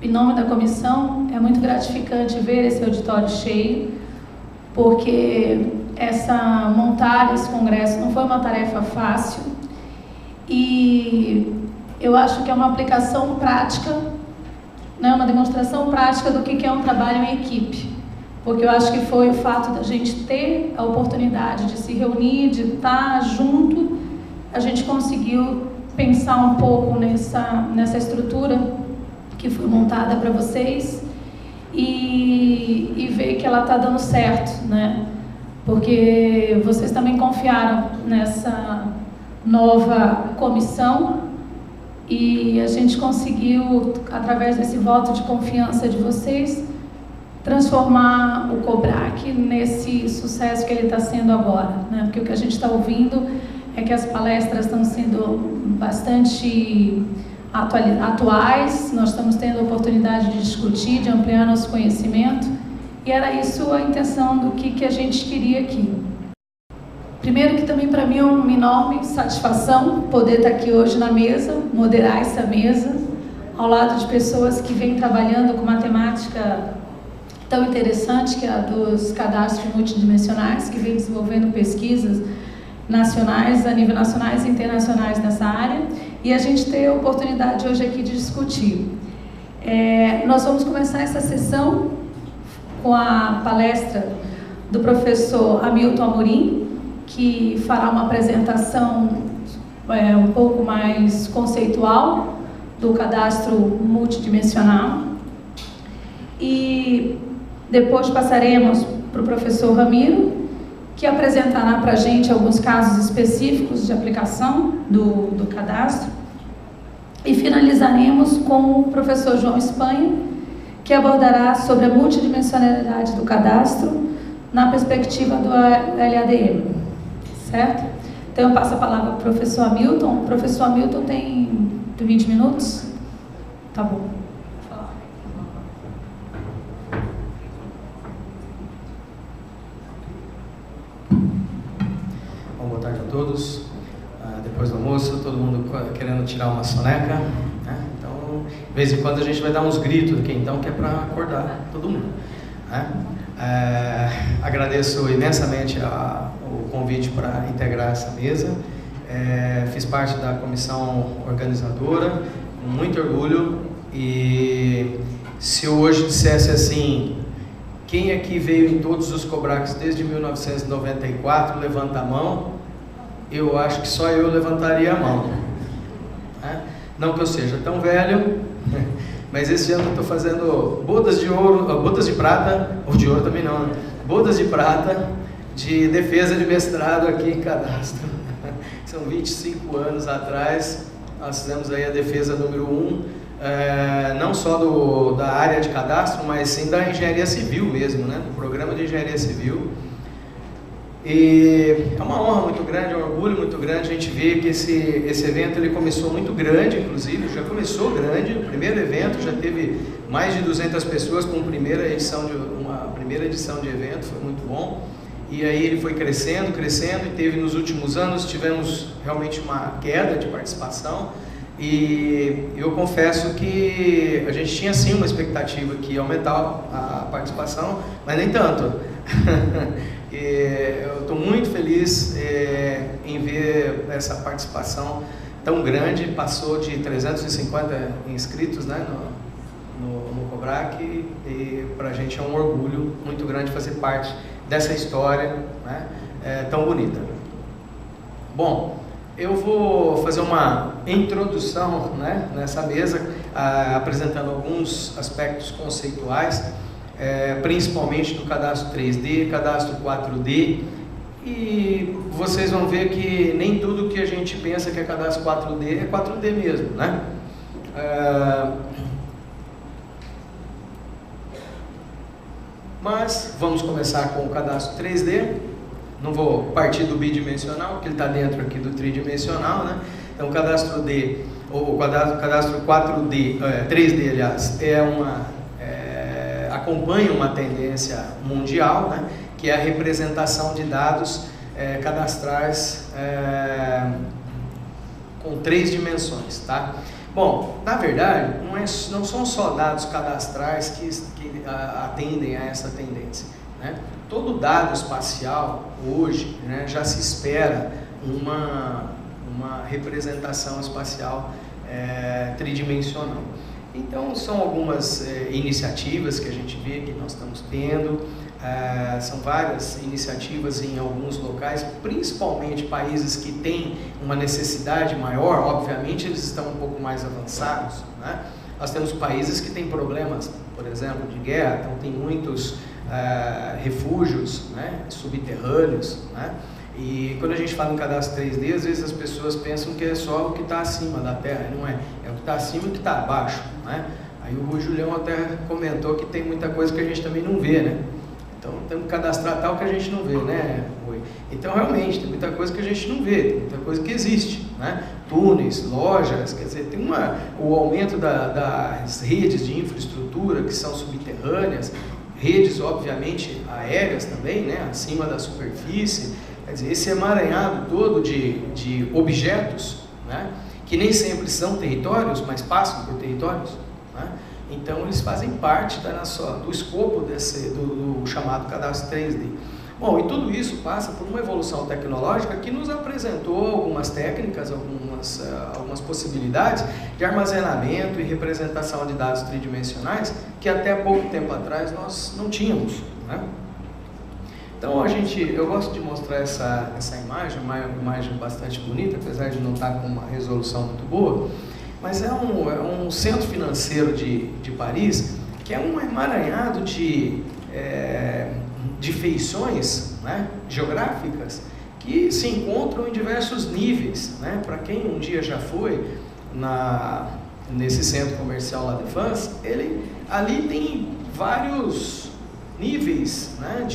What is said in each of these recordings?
em nome da comissão, é muito gratificante ver esse auditório cheio, porque montar esse congresso não foi uma tarefa fácil, e eu acho que é uma aplicação prática, né, uma demonstração prática do que é um trabalho em equipe, porque eu acho que foi o fato da gente ter a oportunidade de se reunir, de estar junto, a gente conseguiu pensar um pouco nessa estrutura que foi montada para vocês e ver que ela está dando certo, né? Porque vocês também confiaram nessa nova comissão e a gente conseguiu, através desse voto de confiança de vocês, transformar o COBRAC nesse sucesso que ele está sendo agora, né? Porque o que a gente está ouvindo é que as palestras estão sendo bastante atuais, nós estamos tendo a oportunidade de discutir, de ampliar nosso conhecimento, e era isso a intenção do que a gente queria aqui. Primeiro que também para mim é uma enorme satisfação poder estar aqui hoje na mesa, moderar essa mesa, ao lado de pessoas que vêm trabalhando com matemática tão interessante, que é a dos cadastros multidimensionais, que vem desenvolvendo pesquisas nacionais, a nível nacionais e internacionais nessa área, e a gente tem a oportunidade hoje aqui de discutir. Nós vamos começar essa sessão com a palestra do professor Hamilton Amorim, que fará uma apresentação um pouco mais conceitual do cadastro multidimensional, e depois passaremos para o professor Ramiro, que apresentará para a gente alguns casos específicos de aplicação do cadastro, e finalizaremos com o professor João Espanha, que abordará sobre a multidimensionalidade do cadastro na perspectiva do LADM, certo? Então eu passo a palavra para o professor Hamilton. O professor Hamilton tem 20 minutos? Tá bom. Boa tarde a todos. Depois do almoço, todo mundo querendo tirar uma soneca, né? Então, de vez em quando a gente vai dar uns gritos aqui, então, que é para acordar todo mundo, né? Agradeço imensamente o convite para integrar essa mesa. Fiz parte da comissão organizadora, com muito orgulho, e se eu hoje dissesse assim, quem aqui veio em todos os COBRACs desde 1994, levanta a mão. Eu acho que só eu levantaria a mão, né? Não que eu seja tão velho, mas esse ano eu estou fazendo bodas de ouro, bodas de prata, ou de ouro também não, né? Bodas de prata de defesa de mestrado aqui em cadastro. São 25 anos atrás, nós fizemos aí a defesa número 1, não só da área de cadastro, mas sim da engenharia civil mesmo, né? Do programa de engenharia civil. E é uma honra muito grande, é um orgulho muito grande. A gente vê que esse evento ele começou muito grande, inclusive, já começou grande. O primeiro evento já teve mais de 200 pessoas com uma primeira edição de evento, foi muito bom. E aí ele foi crescendo, e teve nos últimos anos, tivemos realmente uma queda de participação. E eu confesso que a gente tinha sim uma expectativa que ia aumentar a participação, mas nem tanto. Eu estou muito feliz em ver essa participação tão grande, passou de 350 inscritos, né, no COBRAC, e para a gente é um orgulho muito grande fazer parte dessa história, né, tão bonita. Bom, eu vou fazer uma introdução, né, nessa mesa, apresentando alguns aspectos conceituais, principalmente do cadastro 3D, cadastro 4D, e vocês vão ver que nem tudo que a gente pensa que é cadastro 4D é 4D mesmo, né? Mas vamos começar com o cadastro 3D. Não vou partir do bidimensional, porque ele está dentro aqui do tridimensional, né? Então o cadastro D, ou o cadastro 4D, 3D, aliás, acompanha uma tendência mundial, né, que é a representação de dados cadastrais com 3 dimensões, tá? Bom, na verdade, não são só dados cadastrais que atendem a essa tendência, né? Todo dado espacial, hoje, né, já se espera uma representação espacial tridimensional. Então, são algumas iniciativas que a gente vê que nós estamos tendo. São várias iniciativas em alguns locais, principalmente países que têm uma necessidade maior. Obviamente eles estão um pouco mais avançados, né? Nós temos países que têm problemas, por exemplo, de guerra, então tem muitos refúgios, né, subterrâneos, né? E quando a gente fala em cadastro 3D, às vezes as pessoas pensam que é só o que está acima da Terra, não é, é o que está acima e o que está abaixo, né? Aí o Julião até comentou que tem muita coisa que a gente também não vê, né? Então, temos que cadastrar tal que a gente não vê, né, Rui? Então, realmente, tem muita coisa que a gente não vê, tem muita coisa que existe, né? Túneis, lojas, quer dizer, tem o aumento das redes de infraestrutura que são subterrâneas, redes, obviamente, aéreas também, né, acima da superfície. Quer dizer, esse emaranhado todo de objetos, né, que nem sempre são territórios, mas passam por territórios, né? Então, eles fazem parte do escopo do chamado cadastro 3D. Bom, e tudo isso passa por uma evolução tecnológica que nos apresentou algumas técnicas, algumas possibilidades de armazenamento e representação de dados tridimensionais que até pouco tempo atrás nós não tínhamos, né? Então, eu gosto de mostrar essa imagem, uma imagem bastante bonita, apesar de não estar com uma resolução muito boa. Mas é um centro financeiro de Paris, que é um emaranhado de feições, né, geográficas, que se encontram em diversos níveis, né? Para quem um dia já foi nesse centro comercial La Défense, ali tem vários níveis, né,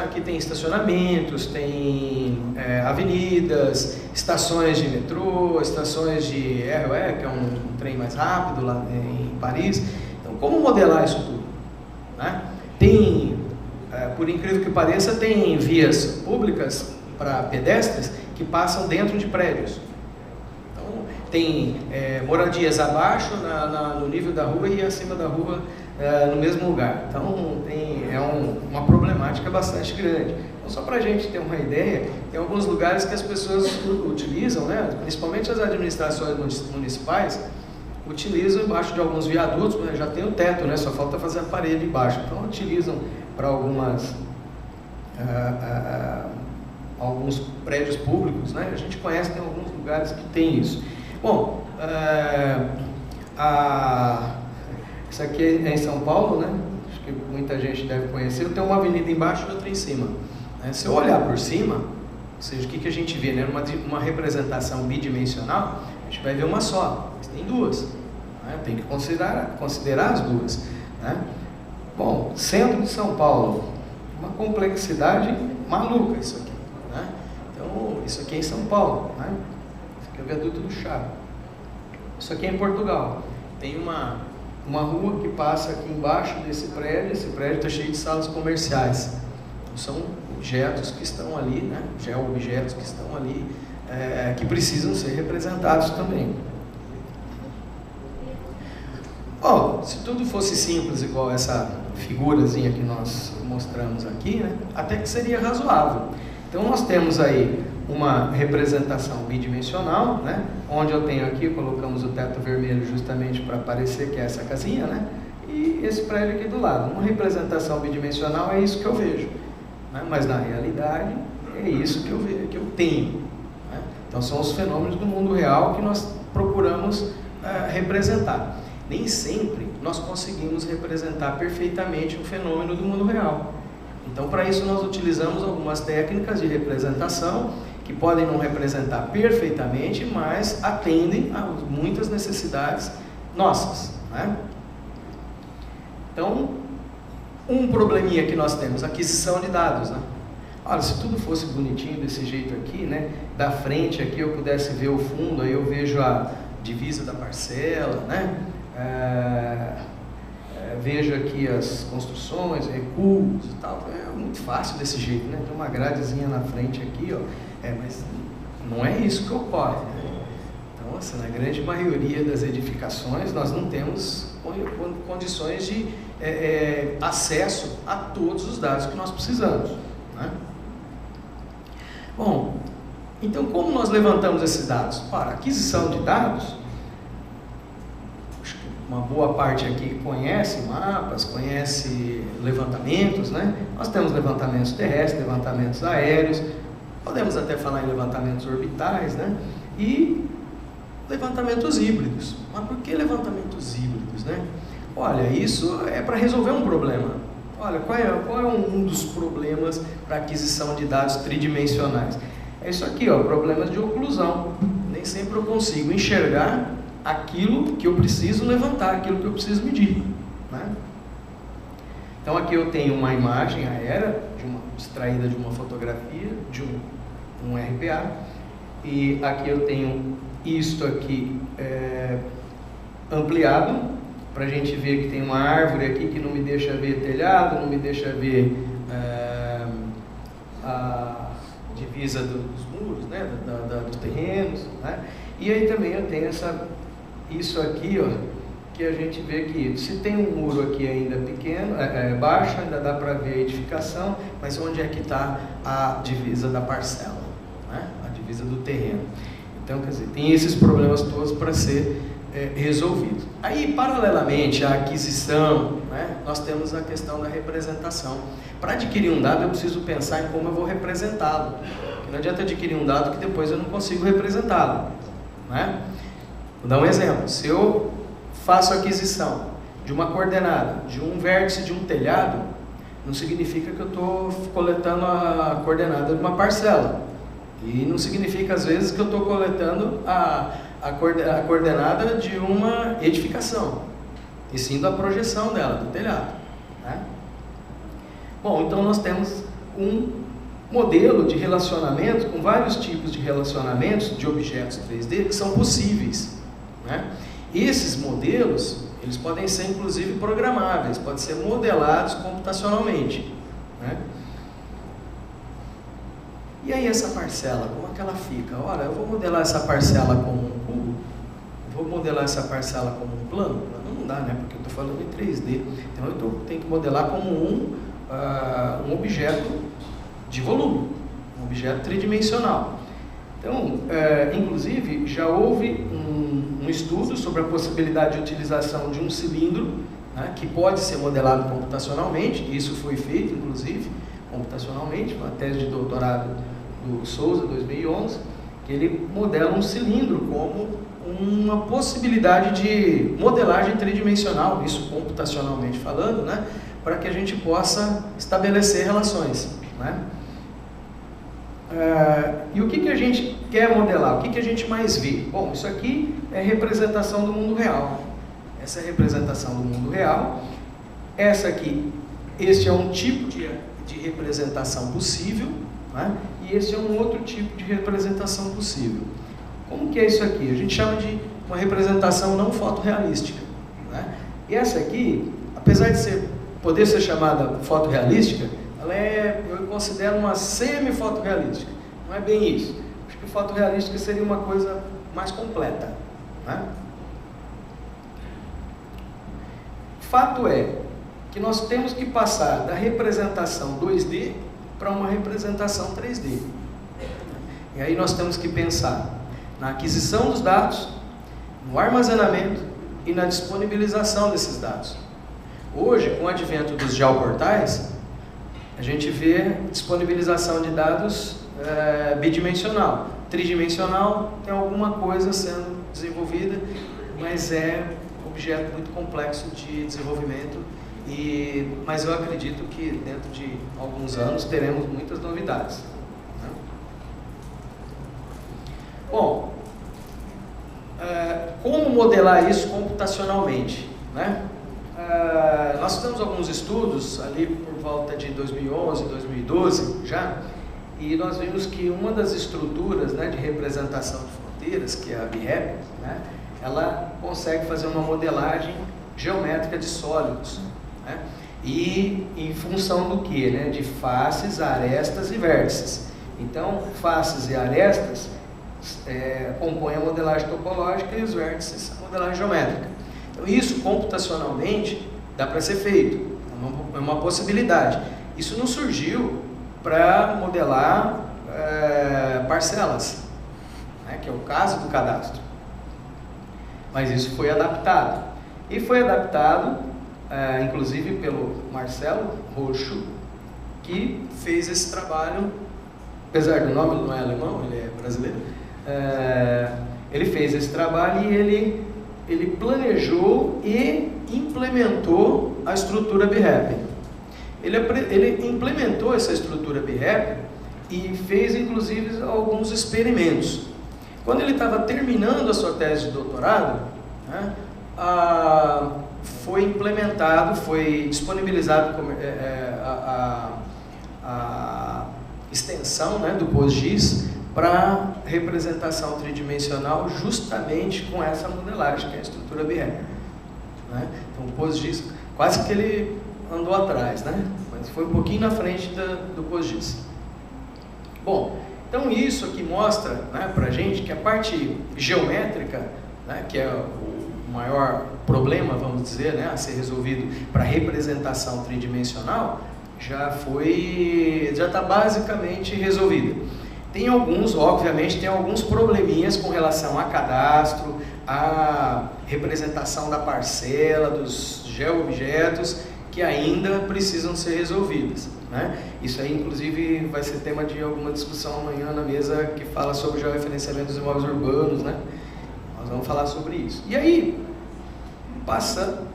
aqui tem estacionamentos, tem avenidas, estações de metrô, estações de RER, que é um trem mais rápido lá em Paris. Então, como modelar isso tudo, né? Tem, por incrível que pareça, tem vias públicas para pedestres que passam dentro de prédios. Então, tem moradias abaixo, no nível da rua, e acima da rua, no mesmo lugar. Então, uma problemática bastante grande. Então, só para a gente ter uma ideia, tem alguns lugares que as pessoas utilizam, né, principalmente as administrações municipais, utilizam embaixo de alguns viadutos, né, já tem o teto, né, só falta fazer a parede embaixo. Então, utilizam para alguns prédios públicos, né? A gente conhece, tem alguns lugares que tem isso. Bom, isso aqui é em São Paulo, né? Acho que muita gente deve conhecer. Tem uma avenida embaixo e outra em cima, né? Se eu olhar por cima, ou seja, o que a gente vê, né? Uma representação bidimensional, a gente vai ver uma só, mas tem duas, né? Tem que considerar as duas, né? Bom, centro de São Paulo, uma complexidade maluca isso aqui, né? Então, isso aqui é em São Paulo, né? Isso aqui é o viaduto do Chá. Isso aqui é em Portugal. Tem uma rua que passa aqui embaixo desse prédio. Esse prédio está cheio de salas comerciais. Então, são objetos que estão ali, né? Geoobjetos que estão ali, que precisam ser representados também. Bom, se tudo fosse simples igual essa figurazinha que nós mostramos aqui, né, até que seria razoável. Então nós temos aí uma representação bidimensional, né, onde eu tenho aqui, colocamos o teto vermelho justamente para parecer que é essa casinha, né, e esse prédio aqui do lado. Uma representação bidimensional é isso que eu vejo, né, mas na realidade é isso que eu vejo, que eu tenho, né? Então são os fenômenos do mundo real que nós procuramos representar. Nem sempre nós conseguimos representar perfeitamente o fenômeno do mundo real. Então, para isso, nós utilizamos algumas técnicas de representação que podem não representar perfeitamente, mas atendem a muitas necessidades nossas, né? Então, um probleminha que nós temos, aquisição de dados, né? Olha, se tudo fosse bonitinho desse jeito aqui, né? Da frente aqui eu pudesse ver o fundo, aí eu vejo a divisa da parcela, né? Vejo aqui as construções, recuos e tal. É muito fácil desse jeito, né? Tem uma gradezinha na frente aqui, ó. Mas não é isso que ocorre, né? Então, nossa, na grande maioria das edificações nós não temos condições de acesso a todos os dados que nós precisamos, né? Bom, então como nós levantamos esses dados? Para aquisição de dados, acho que uma boa parte aqui conhece mapas, conhece levantamentos, né? Nós temos levantamentos terrestres, levantamentos aéreos, podemos até falar em levantamentos orbitais, né? E levantamentos híbridos. Mas por que levantamentos híbridos, né? Olha, isso é para resolver um problema. Olha, qual é um dos problemas para aquisição de dados tridimensionais? É isso aqui, ó, problemas de oclusão. Nem sempre eu consigo enxergar aquilo que eu preciso levantar, aquilo que eu preciso medir, né? Então aqui eu tenho uma imagem aérea, extraída de uma fotografia, de um RPA, e aqui eu tenho isto aqui ampliado, para a gente ver que tem uma árvore aqui que não me deixa ver telhado, não me deixa ver a divisa dos muros, né, dos terrenos, né? E aí também eu tenho isso aqui, ó, que a gente vê que se tem um muro aqui ainda pequeno, baixo, ainda dá para ver a edificação, mas onde é que está a divisa da parcela, né? A divisa do terreno. Então, quer dizer, tem esses problemas todos para ser resolvidos. Aí, paralelamente à aquisição, né, nós temos a questão da representação. Para adquirir um dado, eu preciso pensar em como eu vou representá-lo. Não adianta adquirir um dado que depois eu não consigo representá-lo, né? Vou dar um exemplo. Se eu faço a aquisição de uma coordenada, de um vértice de um telhado, não significa que eu estou coletando a coordenada de uma parcela. E não significa, às vezes, que eu estou coletando a coordenada de uma edificação, e sim da projeção dela, do telhado, né? Bom, então nós temos um modelo de relacionamento com vários tipos de relacionamentos de objetos 3D que são possíveis, né? Esses modelos, eles podem ser inclusive programáveis, podem ser modelados computacionalmente, né? E aí essa parcela, como é que ela fica? Olha, eu vou modelar essa parcela como um cubo, vou modelar essa parcela como um plano? Não dá, né? Porque eu estou falando em 3D. Então eu tenho que modelar como um objeto de volume, um objeto tridimensional. Então, inclusive, já houve um estudo sobre a possibilidade de utilização de um cilindro, né, que pode ser modelado computacionalmente. Isso foi feito, inclusive, computacionalmente, uma tese de doutorado do Souza, 2011, que ele modela um cilindro como uma possibilidade de modelagem tridimensional, isso computacionalmente falando, né, para que a gente possa estabelecer relações, né? E o que a gente quer modelar? O que a gente mais vê? Bom, isso aqui é representação do mundo real. Essa é a representação do mundo real. Este é um tipo de representação possível, né? E esse é um outro tipo de representação possível. Como que é isso aqui? A gente chama de uma representação não fotorrealística, né? E essa aqui, apesar de poder ser chamada fotorrealística, eu considero uma semi-fotorrealística. Não é bem isso. Acho que fotorrealística seria uma coisa mais completa, né? Fato é que nós temos que passar da representação 2D para uma representação 3D. E aí nós temos que pensar na aquisição dos dados, no armazenamento e na disponibilização desses dados. Hoje, com o advento dos geoportais, a gente vê disponibilização de dados bidimensional. Tridimensional tem alguma coisa sendo desenvolvida, mas é um objeto muito complexo de desenvolvimento, mas eu acredito que dentro de alguns anos teremos muitas novidades, né? Bom, como modelar isso computacionalmente, né? Nós temos alguns estudos ali por volta de 2011, 2012 já, e nós vimos que uma das estruturas, né, de representação de fronteiras, que é a BREP, né, ela consegue fazer uma modelagem geométrica de sólidos, né, e em função do que? Né, de faces, arestas e vértices. Então, faces e arestas compõem a modelagem topológica e os vértices a modelagem geométrica. Então isso computacionalmente dá para ser feito, é uma possibilidade. Isso não surgiu para modelar parcelas, né, que é o caso do cadastro, mas isso foi adaptado, e foi adaptado inclusive pelo Marcelo Roxo, que fez esse trabalho, apesar do nome não é alemão, ele é brasileiro. Ele fez esse trabalho e ele planejou e implementou a estrutura BREP. Ele implementou essa estrutura BREP e fez inclusive alguns experimentos. Quando ele estava terminando a sua tese de doutorado, né, foi implementado, foi disponibilizado a extensão, né, do PostGIS para representação tridimensional justamente com essa modelagem, que é a estrutura BREP. Né? Então o PostGIS, quase que ele andou atrás, né? Mas foi um pouquinho na frente do PostGIS. Bom, então isso aqui mostra, né, para a gente que a parte geométrica, né, que é o maior problema, vamos dizer, né, a ser resolvido para representação tridimensional, já está basicamente resolvida. Tem alguns, obviamente, tem alguns probleminhas com relação a cadastro, a representação da parcela, dos geoobjetos, que ainda precisam ser resolvidas, né? Isso aí, inclusive, vai ser tema de alguma discussão amanhã na mesa que fala sobre o georreferenciamento dos imóveis urbanos, né? Nós vamos falar sobre isso. E aí, passando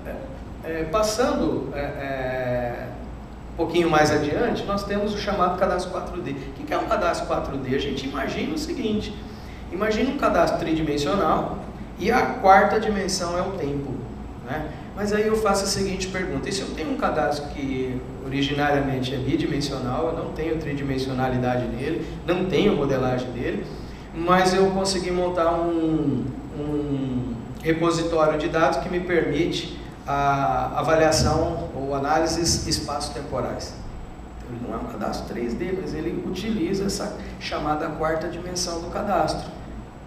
um pouquinho mais adiante, nós temos o chamado cadastro 4D. O que é um cadastro 4D? A gente imagina o seguinte: imagina um cadastro tridimensional e a quarta dimensão é o tempo, né? Mas aí eu faço a seguinte pergunta: e se eu tenho um cadastro que originariamente é bidimensional, eu não tenho tridimensionalidade nele, não tenho modelagem dele, mas eu consegui montar um repositório de dados que me permite a avaliação ou análises espaço-temporais. Ele não é um cadastro 3D, mas ele utiliza essa chamada quarta dimensão do cadastro,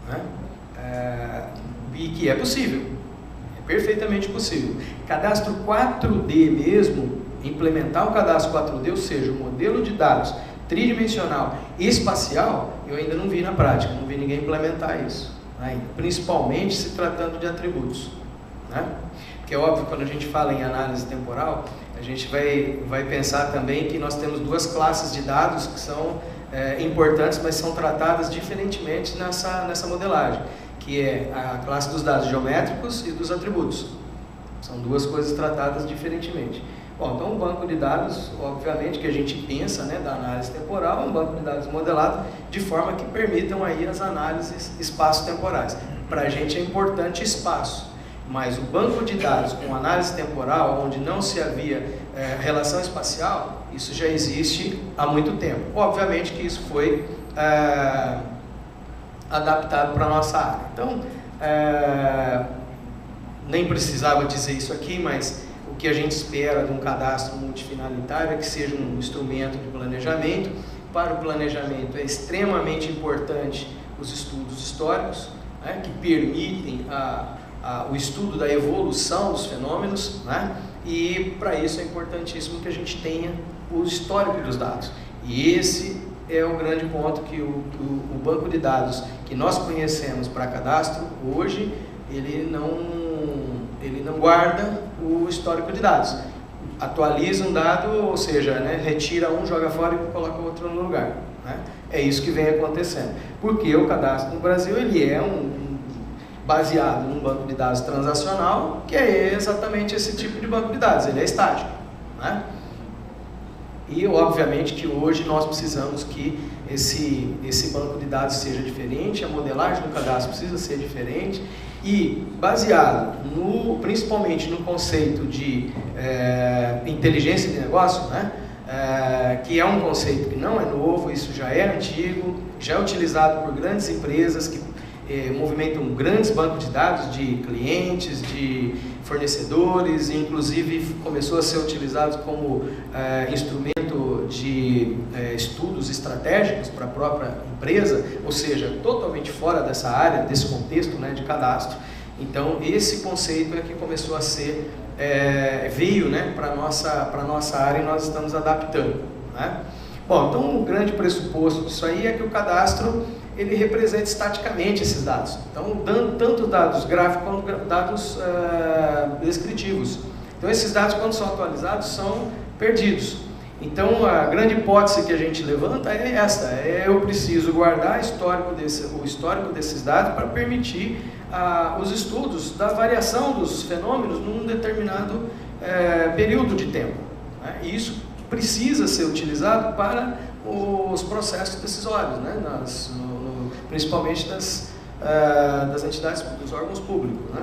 né? E que é possível, é perfeitamente possível. Cadastro 4D mesmo, implementar o cadastro 4D, ou seja, o modelo de dados tridimensional e espacial, eu ainda não vi na prática, não vi ninguém implementar isso ainda, principalmente se tratando de atributos, né? Porque é óbvio, quando a gente fala em análise temporal, a gente vai pensar também que nós temos duas classes de dados que são importantes, mas são tratadas diferentemente nessa modelagem, que é a classe dos dados geométricos e dos atributos. São duas coisas tratadas diferentemente. Bom, então um banco de dados, obviamente, que a gente pensa, né, da análise temporal, é um banco de dados modelado de forma que permitam aí as análises espaço-temporais. Para a gente é importante espaço, mas o banco de dados com análise temporal, onde não se havia relação espacial, isso já existe há muito tempo. Obviamente que isso foi adaptado para a nossa área. Então, nem precisava dizer isso aqui, mas o que a gente espera de um cadastro multifinalitário é que seja um instrumento de planejamento. Para o planejamento é extremamente importante os estudos históricos, né, que permitem o estudo da evolução dos fenômenos, né, e para isso é importantíssimo que a gente tenha o histórico dos dados. E esse é o grande ponto, que o banco de dados que nós conhecemos para cadastro hoje, ele não guarda o histórico de dados. Atualiza um dado, ou seja, né, retira um, joga fora e coloca outro no lugar, né? É isso que vem acontecendo. Porque o cadastro no Brasil, ele é baseado num banco de dados transacional, que é exatamente esse tipo de banco de dados, ele é estático, né? E obviamente que hoje nós precisamos que esse banco de dados seja diferente, a modelagem do cadastro precisa ser diferente, e baseado principalmente no conceito de inteligência de negócio, né? Que é um conceito que não é novo, isso já é antigo, já é utilizado por grandes empresas que movimentam grandes bancos de dados de clientes, de fornecedores, inclusive começou a ser utilizado como instrumento de estudos estratégicos para a própria empresa, ou seja, totalmente fora dessa área, desse contexto, né, de cadastro. Então, esse conceito é que começou a ser, veio, né, para a nossa área e nós estamos adaptando, né? Bom, então o grande pressuposto disso aí é que o cadastro, ele representa estaticamente esses dados. Então, dando tanto dados gráficos quanto dados descritivos. Então, esses dados, quando são atualizados, são perdidos. Então, a grande hipótese que a gente levanta é essa: eu preciso guardar o histórico desses dados para permitir os estudos da variação dos fenômenos num determinado período de tempo, né? E isso precisa ser utilizado para os processos decisórios, né? Principalmente das entidades, dos órgãos públicos, né?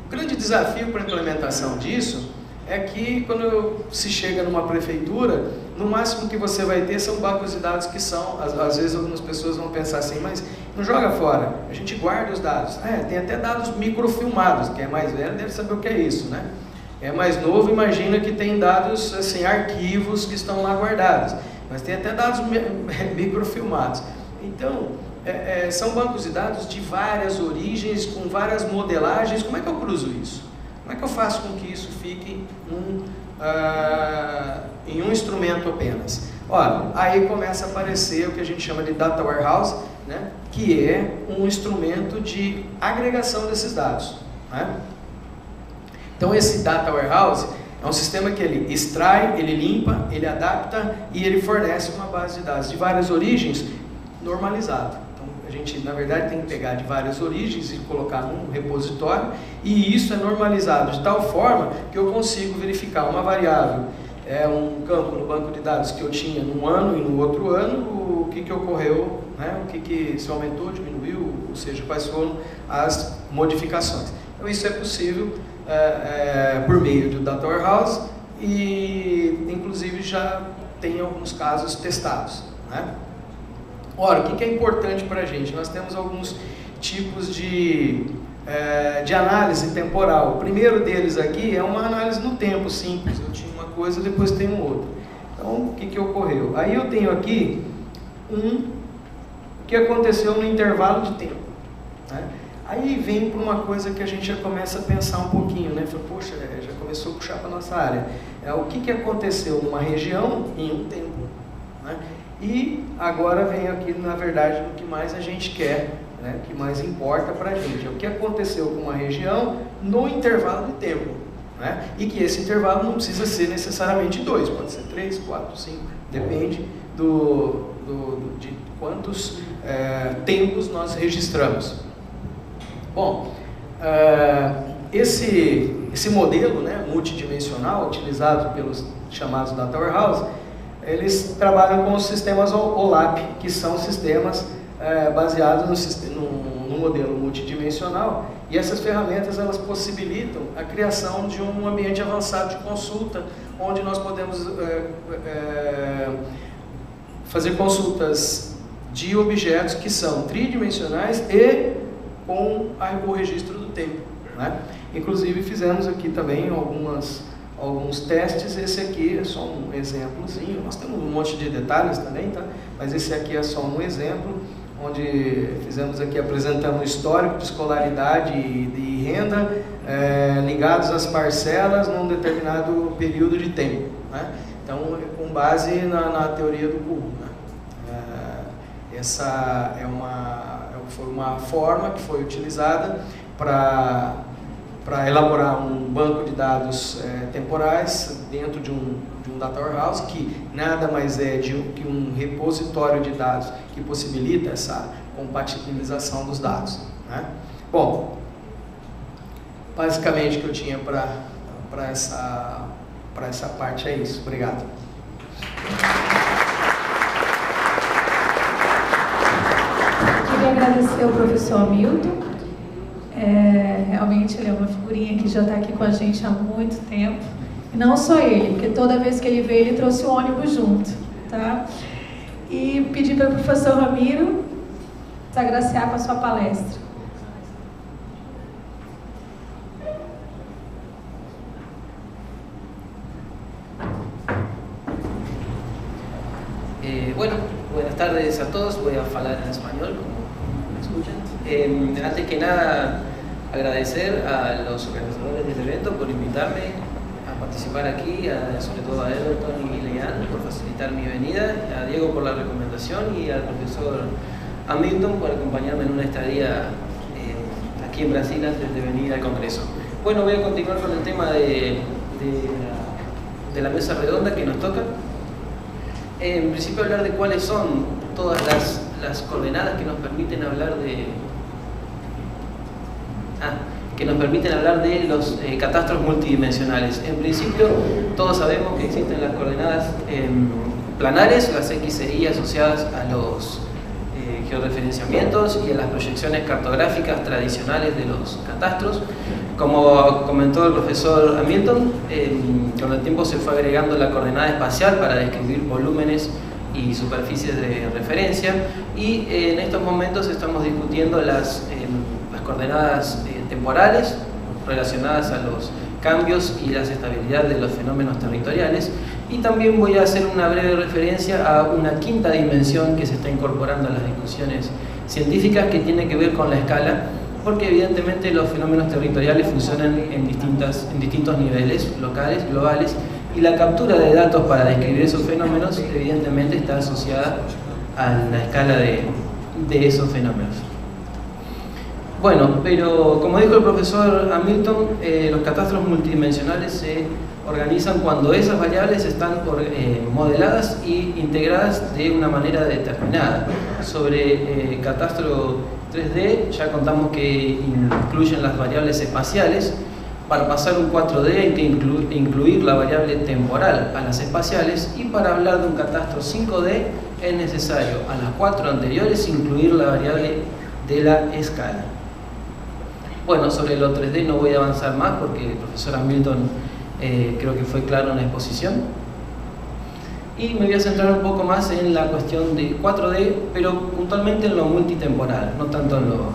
O grande desafio para a implementação disso é que quando se chega numa prefeitura, no máximo que você vai ter são bancos de dados que são, às vezes algumas pessoas vão pensar assim, mas não joga fora, a gente guarda os dados. Tem até dados microfilmados, quem é mais velho deve saber o que é isso, né? É mais novo, imagina que tem dados, assim, arquivos que estão lá guardados, mas tem até dados microfilmados. Então, são bancos de dados de várias origens, com várias modelagens. Como é que eu cruzo isso? Como é que eu faço com que isso fique em um instrumento apenas? Olha, aí começa a aparecer o que a gente chama de Data Warehouse, né? Que é um instrumento de agregação desses dados, né? Então, esse Data Warehouse é um sistema que ele extrai, ele limpa, ele adapta e ele fornece uma base de dados de várias origens normalizada. Então, a gente, na verdade, tem que pegar de várias origens e colocar num repositório, e isso é normalizado de tal forma que eu consigo verificar uma variável, um campo no banco de dados que eu tinha num ano e no outro ano, o que ocorreu, né? O que se aumentou, diminuiu, ou seja, quais foram as modificações. Então, isso é possível por meio do Data Warehouse e, inclusive, já tem alguns casos testados, né? Ora, o que é importante para a gente? Nós temos alguns tipos de análise temporal. O primeiro deles aqui é uma análise no tempo, simples. Eu tinha uma coisa, depois tenho outra. Então, o que ocorreu? Aí eu tenho aqui o que aconteceu no intervalo de tempo, né? Aí vem para uma coisa que a gente já começa a pensar um pouquinho, né? Fala, poxa, já começou a puxar para a nossa área. O que aconteceu numa região em um tempo, né? E agora vem aqui, na verdade, o que mais a gente quer, né? O que mais importa para a gente. É o que aconteceu com uma região no intervalo de tempo, né? E que esse intervalo não precisa ser necessariamente 2, pode ser 3, 4, 5, depende de quantos tempos nós registramos. Bom, esse modelo, né, multidimensional, utilizado pelos chamados Data Warehouse, eles trabalham com os sistemas OLAP, que são sistemas baseados no modelo multidimensional, e essas ferramentas elas possibilitam a criação de um ambiente avançado de consulta, onde nós podemos fazer consultas de objetos que são tridimensionais e com o registro do tempo, né? Inclusive fizemos aqui também alguns testes. Esse aqui é só um exemplozinho, nós temos um monte de detalhes também, tá? Mas esse aqui é só um exemplo, onde fizemos aqui, apresentando o histórico de escolaridade e de renda ligados às parcelas num determinado período de tempo, né? Então, com base na teoria do cubo, né? Essa foi uma forma que foi utilizada para elaborar um banco de dados temporais dentro de um Data Warehouse, que nada mais é que um repositório de dados que possibilita essa compatibilização dos dados, né? Bom, basicamente o que eu tinha para essa parte é isso. Obrigado. Queria agradecer ao professor Hamilton. Realmente ele é uma figurinha que já está aqui com a gente há muito tempo. E não só ele, porque toda vez que ele veio, ele trouxe o ônibus junto, tá? E pedir para o professor Ramiro se agraciar com a sua palestra. Bueno, buenas tardes a todos. Voy a hablar en español, como me escuchan. Antes que nada, agradecer a los organizadores del evento por invitarme a participar aquí, sobre todo a Everton y Leanne por facilitar mi venida, a Diego por la recomendación y al profesor Hamilton por acompañarme en una estadía aquí en Brasil antes de venir al Congreso. Bueno, voy a continuar con el tema de la mesa redonda que nos toca. En principio hablar de cuáles son todas las coordenadas que nos permiten hablar de los catastros multidimensionales. En principio todos sabemos que existen las coordenadas planares, las X e Y asociadas a los georreferenciamientos y a las proyecciones cartográficas tradicionales de los catastros. Como comentó el profesor Hamilton, con el tiempo se fue agregando la coordenada espacial para describir volúmenes y superficies de referencia, y en estos momentos estamos discutiendo las coordenadas temporales relacionadas a los cambios y las estabilidades de los fenómenos territoriales, y también voy a hacer una breve referencia a una quinta dimensión que se está incorporando a las discusiones científicas, que tiene que ver con la escala, porque evidentemente los fenómenos territoriales funcionan en distintos niveles, locales, globales, y la captura de datos para describir esos fenómenos evidentemente está asociada a la escala de esos fenómenos. Bueno, pero como dijo el profesor Hamilton, los catastros multidimensionales se organizan cuando esas variables están modeladas y integradas de una manera determinada. Sobre catastro 3D ya contamos que incluyen las variables espaciales. Para pasar un 4D hay que incluir la variable temporal a las espaciales, y para hablar de un catastro 5D es necesario a las 4 anteriores incluir la variable de la escala. Bueno, sobre lo 3D no voy a avanzar más porque el profesor Hamilton creo que fue claro en la exposición. Y me voy a centrar un poco más en la cuestión de 4D, pero puntualmente en lo multitemporal, no tanto en lo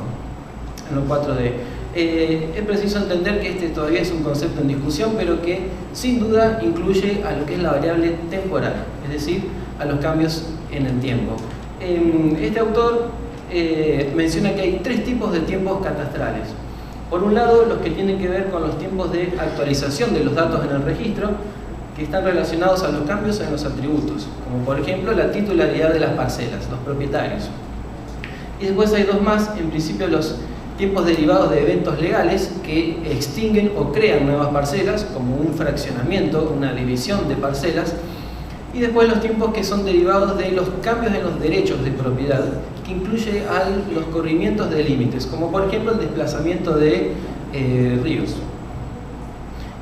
4D. Es preciso entender que este todavía es un concepto en discusión, pero que sin duda incluye a lo que es la variable temporal, es decir, a los cambios en el tiempo. Este autor menciona que hay 3 tipos de tiempos catastrales. Por un lado, los que tienen que ver con los tiempos de actualización de los datos en el registro, que están relacionados a los cambios en los atributos, como por ejemplo la titularidad de las parcelas, los propietarios. Y después hay 2 más, en principio los tiempos derivados de eventos legales que extinguen o crean nuevas parcelas, como un fraccionamiento, una división de parcelas, y después los tiempos que son derivados de los cambios en los derechos de propiedad, que incluye a los corrimientos de límites, como por ejemplo el desplazamiento de ríos,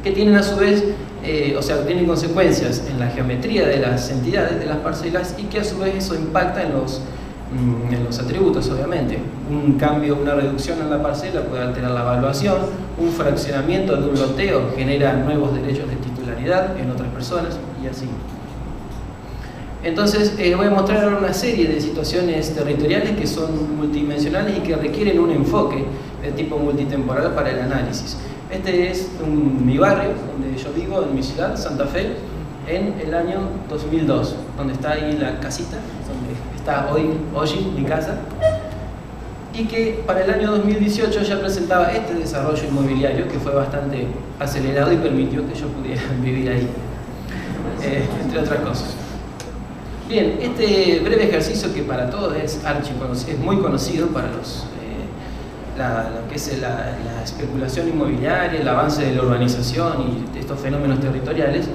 que tienen a su vez tienen consecuencias en la geometría de las entidades de las parcelas, y que a su vez eso impacta en los atributos, obviamente. Un cambio, una reducción en la parcela puede alterar la evaluación, un fraccionamiento de un loteo genera nuevos derechos de titularidad en otras personas, y así. Entonces voy a mostrar ahora una serie de situaciones territoriales que son multidimensionales y que requieren un enfoque de tipo multitemporal para el análisis. Este es mi barrio, donde yo vivo, en mi ciudad, Santa Fe, en el año 2002, donde está ahí la casita, donde está hoy mi casa, y que para el año 2018 ya presentaba este desarrollo inmobiliario, que fue bastante acelerado y permitió que yo pudiera vivir ahí, entre otras cosas. Bien, este breve ejercicio, que para todos es muy conocido para lo que es la especulación inmobiliaria, el avance de la urbanización y de estos fenómenos territoriales,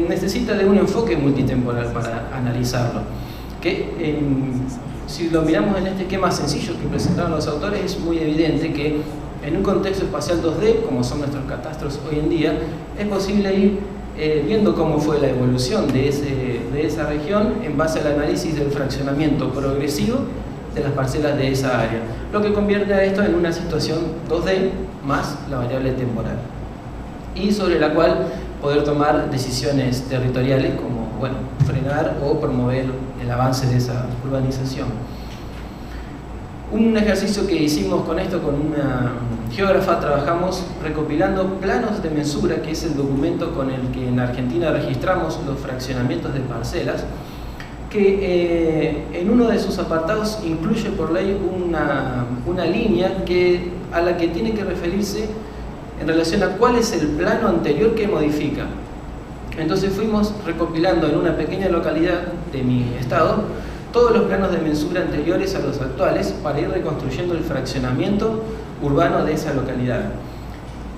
necesita de un enfoque multitemporal para analizarlo. Que si lo miramos en este esquema sencillo que presentaron los autores, es muy evidente que en un contexto espacial 2D, como son nuestros catastros hoy en día, es posible ir viendo cómo fue la evolución de esa región en base al análisis del fraccionamiento progresivo de las parcelas de esa área, lo que convierte a esto en una situación 2D más la variable temporal, y sobre la cual poder tomar decisiones territoriales como, bueno, frenar o promover el avance de esa urbanización. Un ejercicio que hicimos con esto, con una geógrafa, trabajamos recopilando planos de mensura, que es el documento con el que en Argentina registramos los fraccionamientos de parcelas, que en uno de sus apartados incluye por ley una línea a la que tiene que referirse en relación a cuál es el plano anterior que modifica. Entonces fuimos recopilando en una pequeña localidad de mi estado todos los planos de mensura anteriores a los actuales para ir reconstruyendo el fraccionamiento urbano de esa localidad.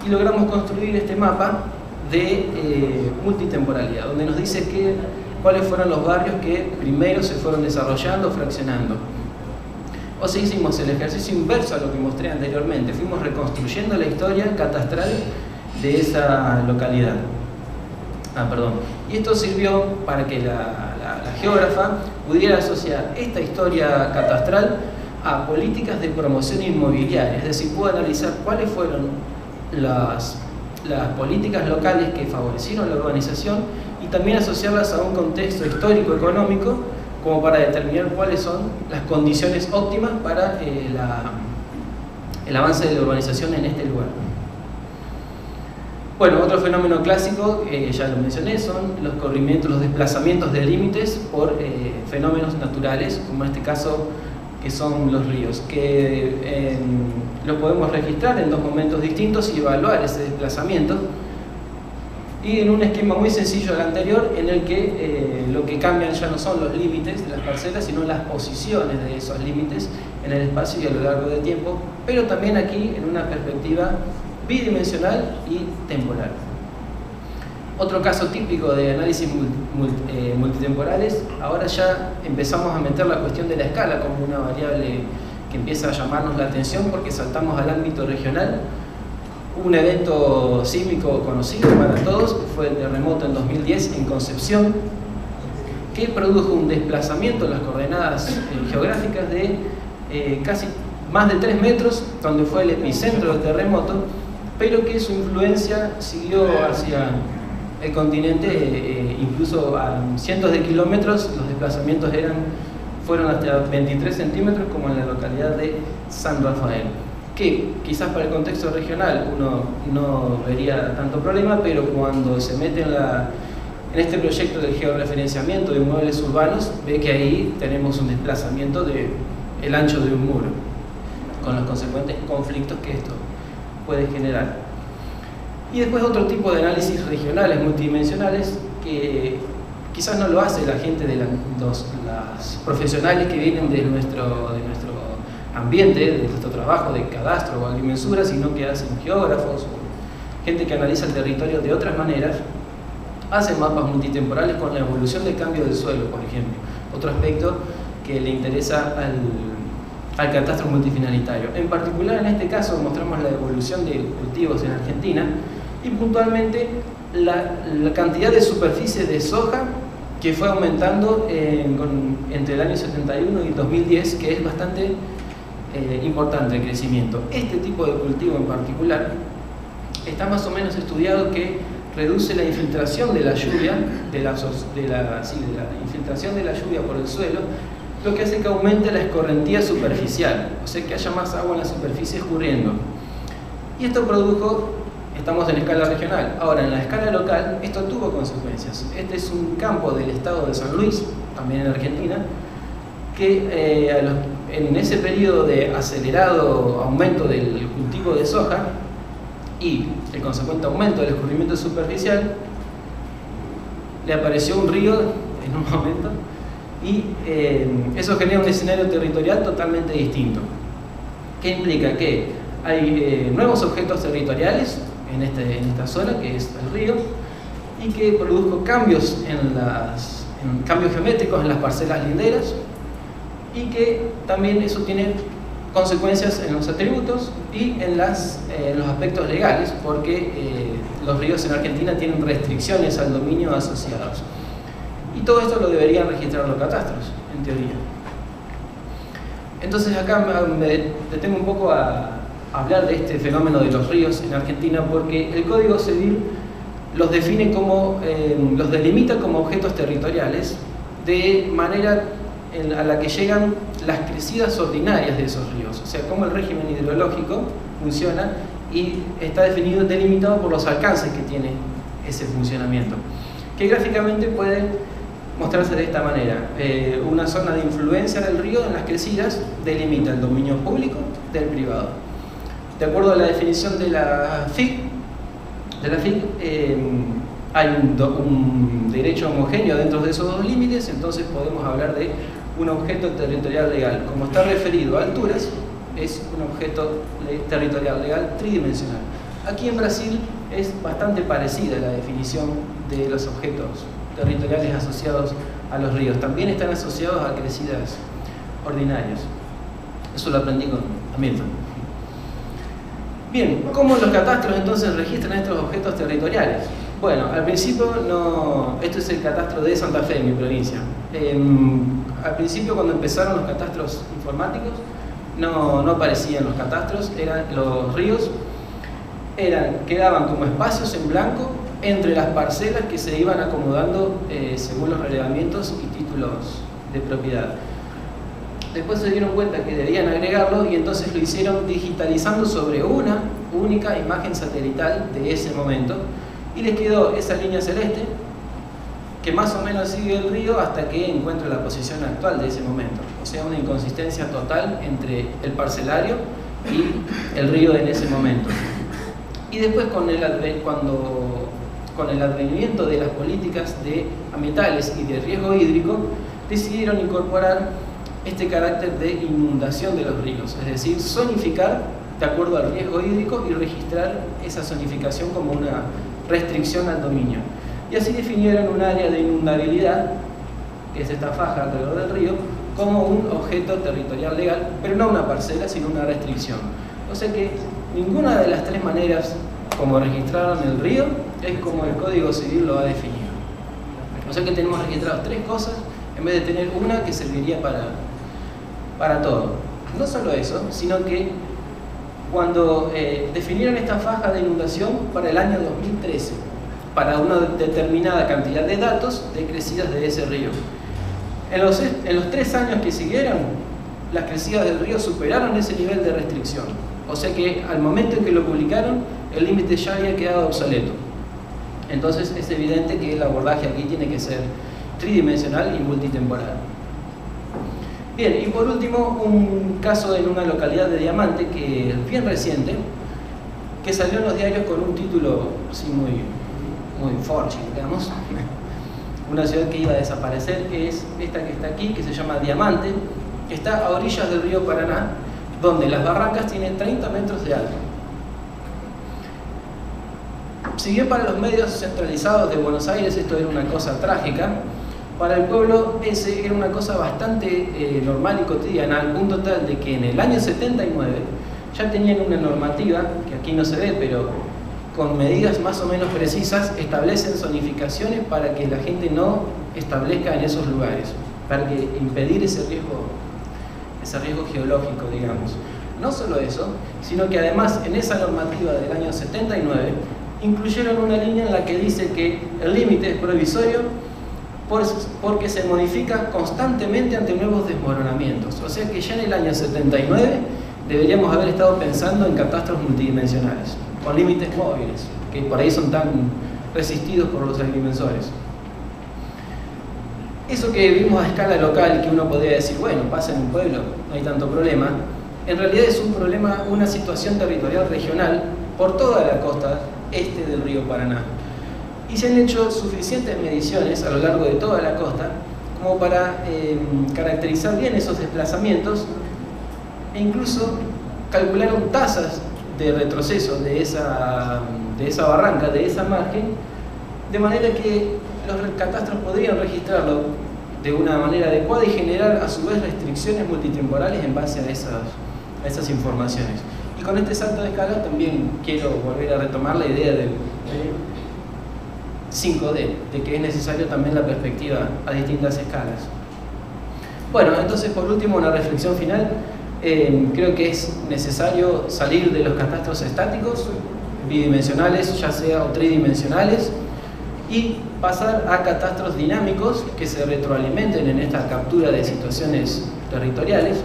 Y logramos construir este mapa de multitemporalidad, donde nos dice cuáles fueron los barrios que primero se fueron desarrollando, fraccionando. O sea, hicimos el ejercicio inverso a lo que mostré anteriormente, fuimos reconstruyendo la historia catastral de esa localidad. Y esto sirvió para que la geógrafa pudiera asociar esta historia catastral a políticas de promoción inmobiliaria, es decir, pudo analizar cuáles fueron las políticas locales que favorecieron la urbanización y también asociarlas a un contexto histórico-económico como para determinar cuáles son las condiciones óptimas para el avance de la urbanización en este lugar. Bueno, otro fenómeno clásico, ya lo mencioné, son los corrimientos, los desplazamientos de límites por fenómenos naturales, como en este caso que son los ríos, que lo podemos registrar en dos momentos distintos y evaluar ese desplazamiento, y en un esquema muy sencillo al anterior, en el que lo que cambian ya no son los límites de las parcelas, sino las posiciones de esos límites en el espacio y a lo largo del tiempo, pero también aquí en una perspectiva bidimensional y temporal. Otro caso típico de análisis multitemporales, ahora ya empezamos a meter la cuestión de la escala como una variable que empieza a llamarnos la atención porque saltamos al ámbito regional. Un evento sísmico conocido para todos fue el terremoto en 2010 en Concepción, que produjo un desplazamiento en las coordenadas geográficas de casi más de 3 metros, donde fue el epicentro del terremoto, pero que su influencia siguió hacia el continente, incluso a cientos de kilómetros. Los desplazamientos fueron hasta 23 centímetros, como en la localidad de San Rafael, que quizás para el contexto regional uno no vería tanto problema, pero cuando se mete en este proyecto de georreferenciamiento de inmuebles urbanos, ve que ahí tenemos un desplazamiento del ancho de un muro, con los consecuentes conflictos que esto puede generar. Y después otro tipo de análisis regionales multidimensionales que quizás no lo hace la gente los profesionales que vienen de nuestro ambiente, de nuestro trabajo de cadastro o agrimensura, sino que hacen geógrafos o gente que analiza el territorio de otras maneras, hacen mapas multitemporales con la evolución del cambio del suelo, por ejemplo. Otro aspecto que le interesa al catastro multifinalitario. En particular, en este caso, mostramos la evolución de cultivos en Argentina y puntualmente la cantidad de superficies de soja que fue aumentando entre el año 71 y 2010, que es bastante importante el crecimiento. Este tipo de cultivo en particular está más o menos estudiado que reduce la infiltración de la lluvia, la infiltración de la lluvia por el suelo, lo que hace que aumente la escorrentía superficial, o sea que haya más agua en la superficie escurriendo. Y esto produjo, estamos en escala regional, ahora en la escala local esto tuvo consecuencias. Este es un campo del estado de San Luis, también en Argentina, que en ese periodo de acelerado aumento del cultivo de soja y el consecuente aumento del escurrimiento superficial, le apareció un río en un momento, y eso genera un escenario territorial totalmente distinto, que implica que hay nuevos objetos territoriales en esta zona, que es el río, y que produjo cambios cambios geométricos en las parcelas linderas, y que también eso tiene consecuencias en los atributos y en los aspectos legales, porque los ríos en Argentina tienen restricciones al dominio asociados. Y todo esto lo deberían registrar los catastros, en teoría. Entonces acá me detengo un poco a hablar de este fenómeno de los ríos en Argentina, porque el Código Civil los define los delimita como objetos territoriales de manera a la que llegan las crecidas ordinarias de esos ríos, o sea, cómo el régimen hidrológico funciona y está delimitado por los alcances que tiene ese funcionamiento, que gráficamente pueden mostrarse de esta manera. Una zona de influencia del río en las crecidas delimita el dominio público del privado. De acuerdo a la definición de la FIC, hay un derecho homogéneo dentro de esos dos límites, entonces podemos hablar de un objeto territorial legal. Como está referido a alturas, es un objeto territorial legal tridimensional. Aquí en Brasil es bastante parecida la definición de los objetos territoriales asociados a los ríos. También están asociados a crecidas ordinarias. Eso lo aprendí con Hamilton. Bien, ¿cómo los catastros entonces registran estos objetos territoriales? Bueno, al principio no... Esto es el catastro de Santa Fe, en mi provincia. Al principio, cuando empezaron los catastros informáticos, no aparecían los catastros, los ríos quedaban como espacios en blanco entre las parcelas que se iban acomodando según los relevamientos y títulos de propiedad. Después se dieron cuenta que debían agregarlo y entonces lo hicieron digitalizando sobre una única imagen satelital de ese momento, y les quedó esa línea celeste que más o menos sigue el río hasta que encuentra la posición actual de ese momento. O sea, una inconsistencia total entre el parcelario y el río en ese momento. Y después, con el advenimiento de las políticas ambientales y de riesgo hídrico, decidieron incorporar este carácter de inundación de los ríos, es decir, zonificar de acuerdo al riesgo hídrico y registrar esa zonificación como una restricción al dominio. Y así definieron un área de inundabilidad, que es esta faja alrededor del río, como un objeto territorial legal, pero no una parcela, sino una restricción. O sea que ninguna de las tres maneras como registraron el río es como el Código Civil lo ha definido. O sea que tenemos registradas tres cosas en vez de tener una que serviría para todo. No solo eso, sino que cuando definieron esta faja de inundación para el año 2013, para una determinada cantidad de datos de crecidas de ese río. En los 3 años que siguieron, las crecidas del río superaron ese nivel de restricción. O sea que al momento en que lo publicaron, el límite ya había quedado obsoleto. Entonces es evidente que el abordaje aquí tiene que ser tridimensional y multitemporal. Bien, y por último, un caso en una localidad de Diamante, que es bien reciente, que salió en los diarios con un título así muy forchi, digamos. Una ciudad que iba a desaparecer, que es esta que está aquí, que se llama Diamante, que está a orillas del río Paraná, donde las barrancas tienen 30 metros de alto. Si bien para los medios centralizados de Buenos Aires esto era una cosa trágica, para el pueblo ese era una cosa bastante normal y cotidiana, al punto tal de que en el año 79 ya tenían una normativa, que aquí no se ve, pero con medidas más o menos precisas establecen zonificaciones para que la gente no establezca en esos lugares, para que impedir ese riesgo geológico, digamos. No solo eso, sino que además en esa normativa del año 79 incluyeron una línea en la que dice que el límite es provisorio porque se modifica constantemente ante nuevos desmoronamientos. O sea que ya en el año 79 deberíamos haber estado pensando en catastros multidimensionales, con límites móviles, que por ahí son tan resistidos por los agrimensores. Eso que vimos a escala local, que uno podría decir, bueno, pasa en un pueblo, no hay tanto problema, en realidad es un problema, una situación territorial regional por toda la costa este del río Paraná. Y se han hecho suficientes mediciones a lo largo de toda la costa como para caracterizar bien esos desplazamientos e incluso calcularon tasas de retroceso de esa barranca, de esa margen, de manera que los catastros podrían registrarlo de una manera adecuada y generar a su vez restricciones multitemporales en base a esas informaciones. Y con este salto de escala también quiero volver a retomar la idea del 5D, de que es necesario también la perspectiva a distintas escalas. Bueno, entonces por último una reflexión final. Creo que es necesario salir de los catastros estáticos, bidimensionales, ya sea o tridimensionales, y pasar a catastros dinámicos que se retroalimenten en esta captura de situaciones territoriales,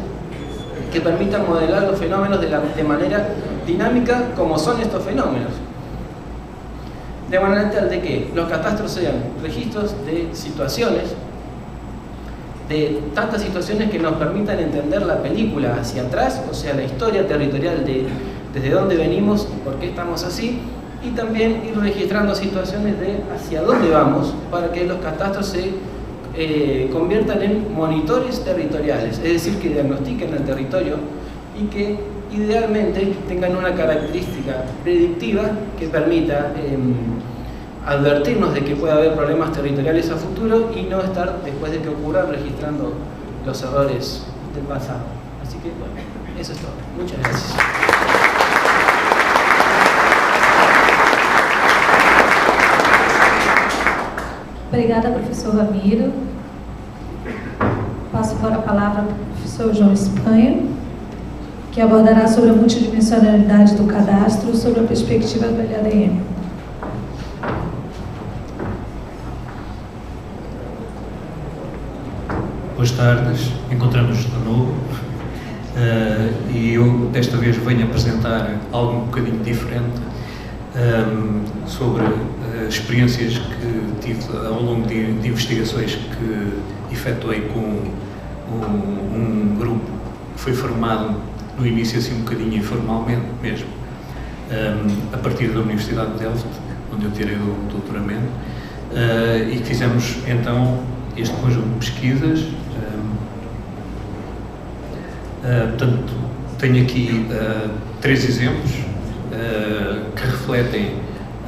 que permitan modelar los fenómenos de manera dinámica como son estos fenómenos. De manera tal de que los catastros sean registros de situaciones de tantas situaciones que nos permitan entender la película hacia atrás, o sea, la historia territorial de desde dónde venimos y por qué estamos así, y también ir registrando situaciones de hacia dónde vamos para que los catastros se conviertan en monitores territoriales, es decir, que diagnostiquen el territorio y que idealmente tengan una característica predictiva que permita advertirnos de que puede haber problemas territoriales a futuro y no estar, después de que ocurran, registrando los errores del pasado. Así que, bueno, eso es todo. Muchas gracias. Obrigada, professor Ramiro. Passo agora a palavra para o professor João Espanha, que abordará sobre a multidimensionalidade do cadastro sobre a perspectiva do LADM. Boas tardes, encontramos-nos de novo e eu desta vez venho apresentar algo um bocadinho diferente sobre experiências que tive ao longo de investigações que efetuei com um grupo que foi formado no início assim um bocadinho informalmente mesmo, a partir da Universidade de Delft, onde eu tirei o doutoramento, e que fizemos então este conjunto de pesquisas. Portanto, tenho aqui 3 exemplos que refletem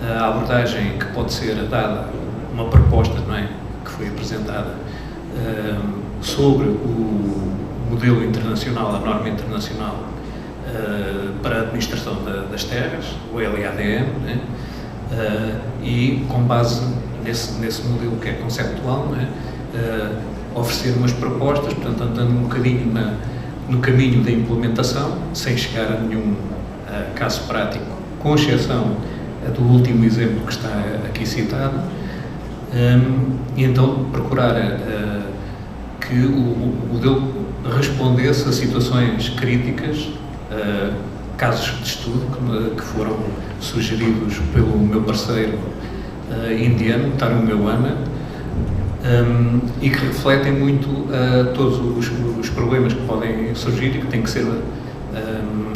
a abordagem que pode ser dada, uma proposta, não é, que foi apresentada sobre o modelo internacional, a norma internacional para a administração das terras, o LADM, né? E com base nesse modelo que é conceptual, né? Oferecer umas propostas, portanto andando um bocadinho no caminho da implementação, sem chegar a nenhum caso prático, com exceção do último exemplo que está aqui citado, e então procurar que o modelo respondesse a situações críticas, casos de estudo que foram sugeridos pelo meu parceiro indiano, Tarun Mewana, e que refletem muito todos os problemas que podem surgir e que têm que ser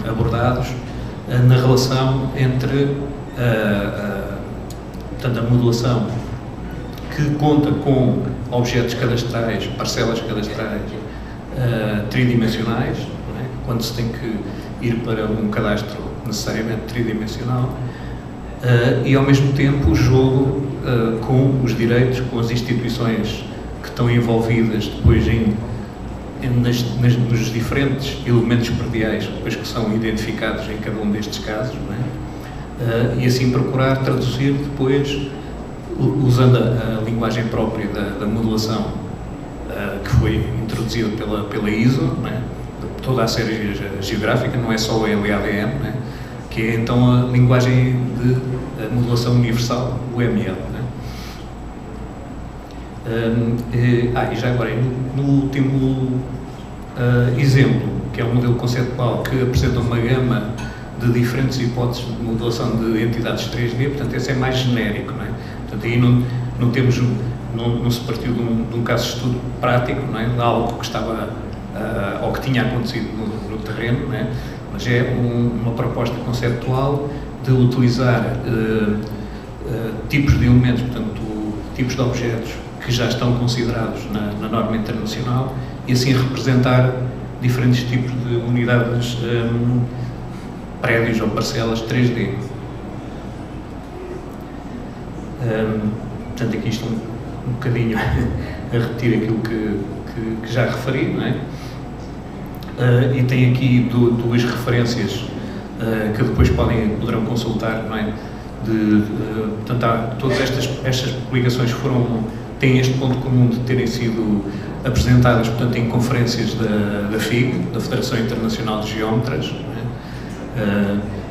abordados na relação entre portanto, a modelação que conta com objetos cadastrais, parcelas cadastrais tridimensionais, não é? Quando se tem que ir para um cadastro necessariamente tridimensional, e ao mesmo tempo o jogo com os direitos, com as instituições que estão envolvidas depois nos diferentes elementos prediais depois que são identificados em cada um destes casos, não é? E assim procurar traduzir depois, usando a linguagem própria da modelação que foi introduzida pela ISO, não é? Toda a série geográfica, não é só o LADM, não é? Que é então a linguagem de modelação universal, o ML. E já agora, no último exemplo, que é um modelo conceptual que apresenta uma gama de diferentes hipóteses de modelação de entidades 3D, portanto esse é mais genérico, não é? Portanto aí não se partiu de um caso de estudo prático, não é? De algo que estava, ou que tinha acontecido no terreno, não é? Mas é uma proposta conceptual de utilizar tipos de elementos, portanto tipos de objetos que já estão considerados na norma internacional e assim representar diferentes tipos de unidades, prédios ou parcelas 3D. Portanto, aqui isto um bocadinho a repetir aquilo que já referi, não é? E tem aqui duas referências que depois poderão consultar, não é? Portanto, todas estas publicações têm este ponto comum de terem sido apresentadas, portanto, em conferências da FIG, da Federação Internacional de Geómetras, não é?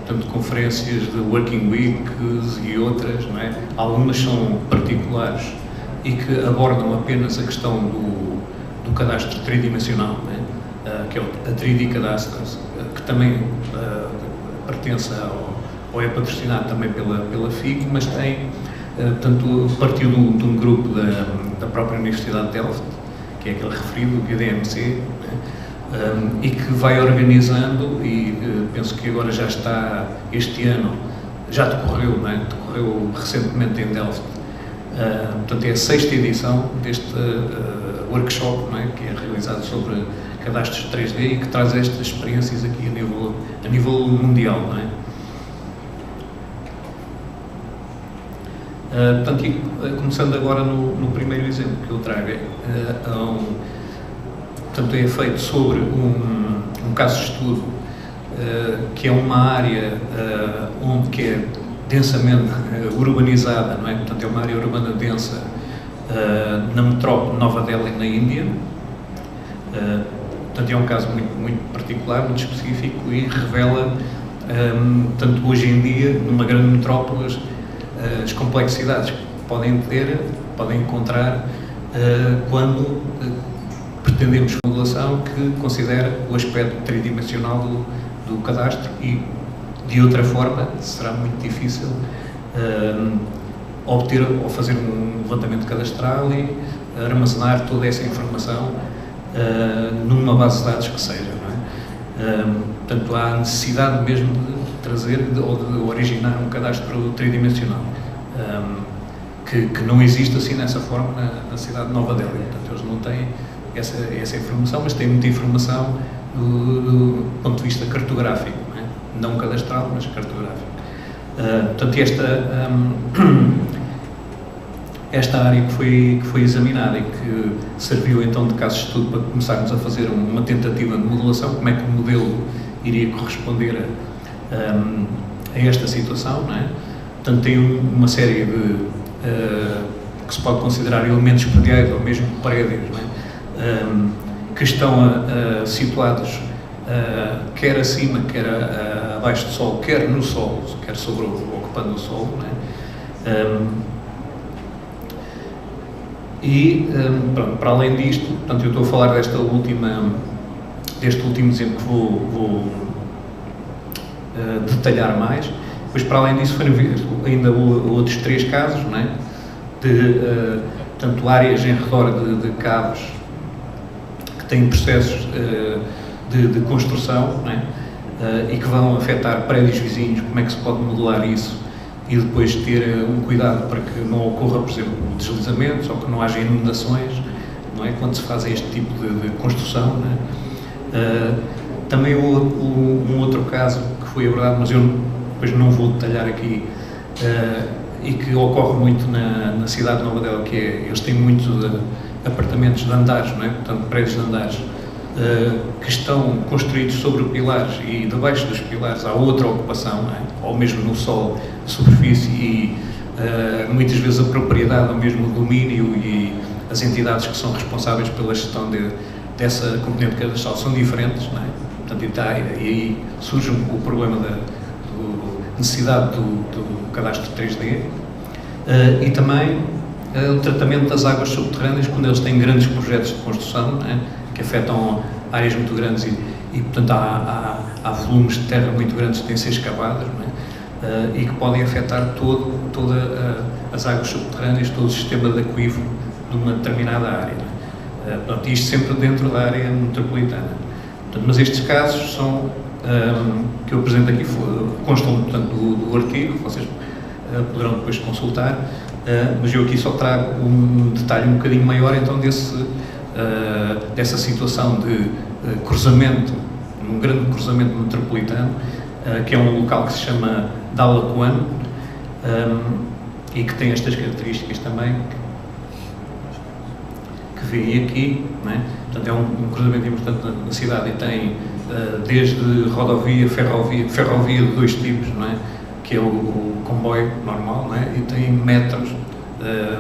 Portanto, conferências de Working Weeks e outras, não é? Algumas são particulares e que abordam apenas a questão do cadastro tridimensional, não é? Que é a 3D Cadastros, que também pertence ou é patrocinado também pela FIG, mas tem, portanto, partiu de um grupo da própria Universidade de Delft que é aquele referido, o BDMC, e que vai organizando, e penso que agora já está, este ano, já decorreu, decorreu recentemente em Delft. Portanto, é a 6ª edição deste workshop, que é realizado sobre cadastros 3D e que traz estas experiências aqui a nível mundial. Portanto, começando agora no primeiro exemplo que eu trago, portanto, é feito sobre um caso de estudo que é uma área que é densamente urbanizada, Portanto, é uma área urbana densa na metrópole Nova Delhi, na Índia. Portanto, é um caso muito particular, muito específico e revela, tanto hoje em dia, numa grande metrópole, as complexidades que podem encontrar quando pretendemos uma modelação que considera o aspecto tridimensional do cadastro, e de outra forma será muito difícil obter ou fazer um levantamento cadastral e armazenar toda essa informação numa base de dados que seja. Portanto, há necessidade mesmo de trazer ou de originar um cadastro tridimensional que não existe assim nessa forma na cidade de Nova Delhi. Portanto, eles não têm essa informação, mas têm muita informação do ponto de vista cartográfico, não cadastral, mas cartográfico. Portanto, esta área que foi examinada e que serviu então de caso de estudo para começarmos a fazer uma tentativa de modelação, como é que o modelo iria corresponder a esta situação, Portanto, tem uma série de que se pode considerar elementos prediais ou mesmo prédios, que estão situados quer acima, quer abaixo do solo, quer no solo, quer ocupando o solo, pronto, para além disto, portanto, eu estou a falar deste último exemplo que vou detalhar mais. Depois, para além disso, foram ainda outros 3 casos, de tanto áreas em redor de cabos que têm processos de construção, e que vão afetar prédios vizinhos, como é que se pode modelar isso e depois ter um cuidado para que não ocorra, por exemplo, deslizamentos ou que não haja inundações, quando se faz este tipo de construção. Também um outro caso que foi abordado, mas eu depois não vou detalhar aqui, e que ocorre muito na cidade de Nova Delhi, que é, eles têm muitos apartamentos de andares, portanto, prédios de andares, que estão construídos sobre pilares, e debaixo dos pilares há outra ocupação, ou mesmo no solo, superfície, e muitas vezes a propriedade, ou mesmo o domínio e as entidades que são responsáveis pela gestão dessa componente cadastral são diferentes, Portanto, e aí surge o problema da necessidade do cadastro 3D, e também o tratamento das águas subterrâneas quando eles têm grandes projetos de construção, que afetam áreas muito grandes e portanto, há volumes de terra muito grandes que têm de ser escavados, e que podem afetar todas as águas subterrâneas, todo o sistema de aquífero de uma determinada área. Portanto, isto sempre dentro da área metropolitana. Portanto, mas estes casos são, que eu apresento aqui, constam portanto, do artigo, que vocês poderão depois consultar, mas eu aqui só trago um detalhe um bocadinho maior então dessa situação de cruzamento, um grande cruzamento metropolitano, que é um local que se chama Dalla Kuan, e que tem estas características também que veem aqui, Portanto, é um cruzamento importante na cidade e tem desde rodovia, ferrovia de 2 tipos, que é o comboio normal, e tem metros,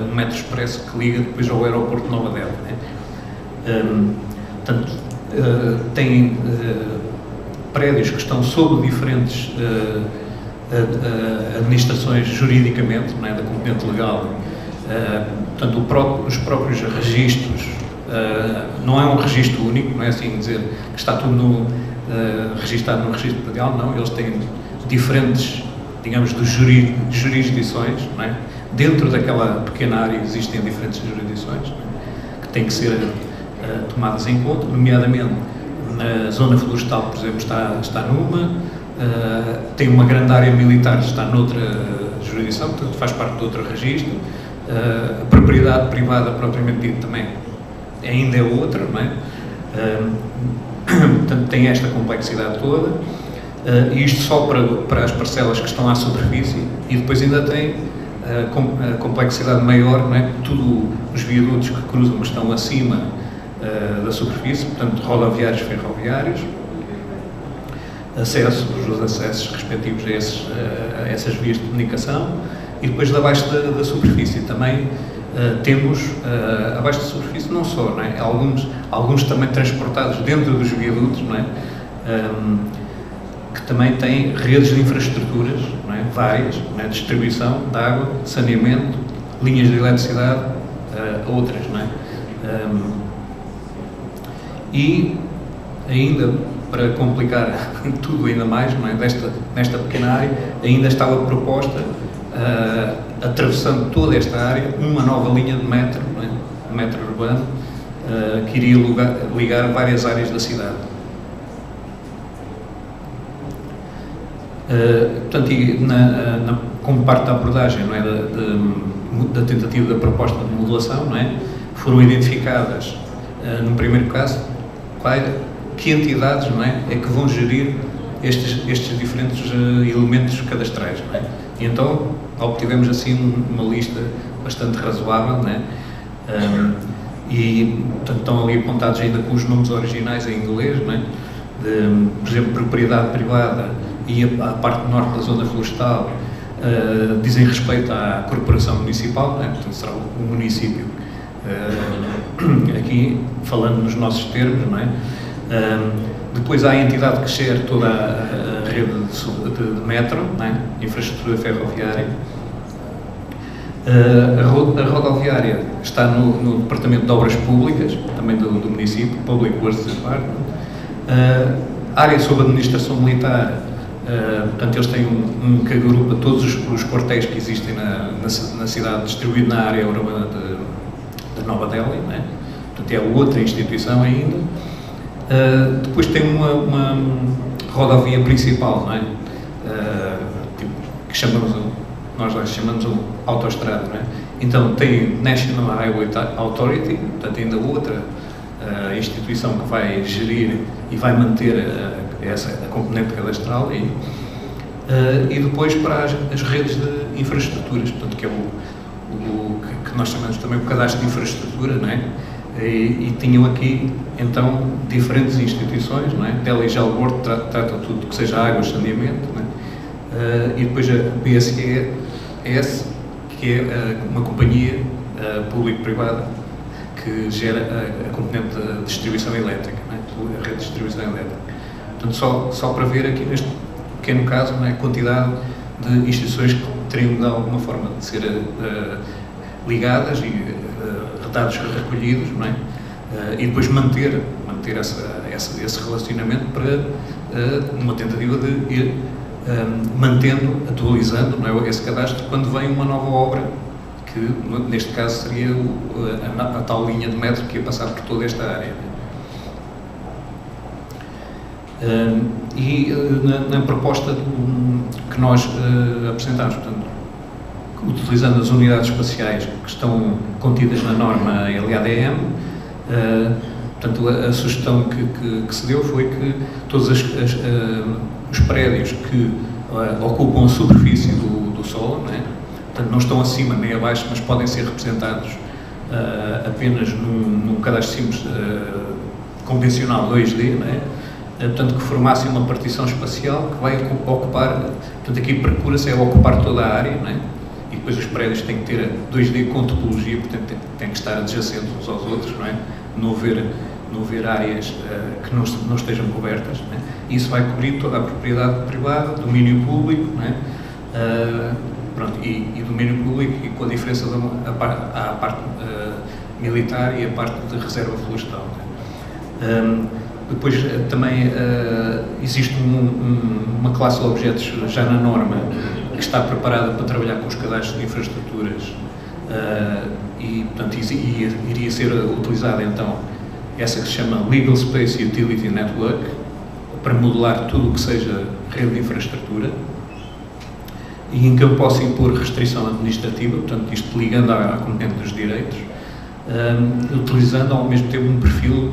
um metro expresso que liga depois ao aeroporto de Nova Delhi. Portanto, tem prédios que estão sob diferentes administrações juridicamente, da componente legal. Portanto, os próprios registros, não é um registro único, não é assim dizer que está tudo registado no registro predial, não, eles têm diferentes, digamos, jurisdições, Dentro daquela pequena área existem diferentes jurisdições, que têm que ser tomadas em conta, nomeadamente na zona florestal, por exemplo, está numa, tem uma grande área militar, está noutra jurisdição, portanto faz parte de outro registro, a propriedade privada propriamente dita também ainda é outra, não é? Portanto tem esta complexidade toda, e isto só para as parcelas que estão à superfície, e depois ainda tem a complexidade maior, não é? Tudo os viadutos que cruzam estão acima da superfície, portanto rodoviários, ferroviários, os acessos respectivos a essas vias de comunicação, e depois de abaixo da superfície também temos, abaixo da superfície não só, não é? Alguns também transportados dentro dos viadutos, não é? Que também têm redes de infraestruturas, não é? Várias, não é? Distribuição de água, saneamento, linhas de eletricidade, outras, não é? E ainda, para complicar tudo ainda mais, não é? Nesta pequena área, ainda estava proposta, atravessando toda esta área, uma nova linha de metro, não é? Metro urbano, que iria ligar várias áreas da cidade. Portanto, como parte da abordagem, não é? Da tentativa da proposta de modulação, não é? Foram identificadas, num primeiro caso, que entidades, não é que vão gerir estes diferentes elementos cadastrais, não é? E então obtivemos assim uma lista bastante razoável, não é? E portanto, estão ali apontados ainda com os nomes originais em inglês, não é? Por exemplo, propriedade privada e a parte norte da zona florestal dizem respeito à corporação municipal, não é? Portanto será o município, aqui falando nos nossos termos, não é? Depois há a entidade que gera toda a rede de metro, não é? Infraestrutura ferroviária. A rodoviária está no Departamento de Obras Públicas, também do município, Public Works Department. A área sob administração militar, portanto eles têm um que agrupa todos os quartéis que existem na cidade, distribuído na área urbana de Nova Delhi, não é? Portanto é outra instituição ainda. Depois tem uma rodovia principal, não é? Que nós chamamos de autoestrada, não é? Então tem National Highway Authority, portanto ainda outra instituição que vai gerir e vai manter a componente cadastral e depois para as redes de infraestruturas, portanto que é o que nós chamamos também o cadastro de infraestrutura, não é? E tinham aqui, então, diferentes instituições, não é? Delhi Jal Board trata tudo que seja água, saneamento, não é? E depois a BSES, que é uma companhia público-privada que gera a componente da distribuição elétrica, não é? A rede de distribuição elétrica. Portanto, só para ver aqui neste pequeno caso, não é? A quantidade de instituições que teriam de alguma forma de ser ligadas e dados recolhidos, não é? E depois manter esse relacionamento para uma tentativa de ir mantendo, atualizando, não é? Esse cadastro quando vem uma nova obra, que neste caso seria a tal linha de metro que ia passar por toda esta área. E na proposta que nós apresentámos, portanto, utilizando as unidades espaciais que estão contidas na norma LADM, portanto, a sugestão que se deu foi que todos os prédios que ocupam a superfície do solo, não é? Portanto, não estão acima nem abaixo, mas podem ser representados apenas num cadastro simples convencional 2D, não é? Portanto, que formasse uma partição espacial que vai ocupar, portanto, aqui procura-se ocupar toda a área, não é? E depois os prédios têm que ter 2D com topologia, portanto têm que estar adjacentes uns aos outros, não é? Não haver áreas que não estejam cobertas, não é? Isso vai cobrir toda a propriedade privada, domínio público, não é? Pronto, e domínio público e com a diferença da parte militar e a parte de reserva florestal, não é? Depois também existe uma classe de objetos já na norma que está preparada para trabalhar com os cadastros de infraestruturas e, portanto, iria ser utilizada então essa que se chama Legal Space Utility Network, para modelar tudo o que seja rede de infraestrutura, e em que eu posso impor restrição administrativa, portanto, isto ligando à componente dos direitos, utilizando ao mesmo tempo um perfil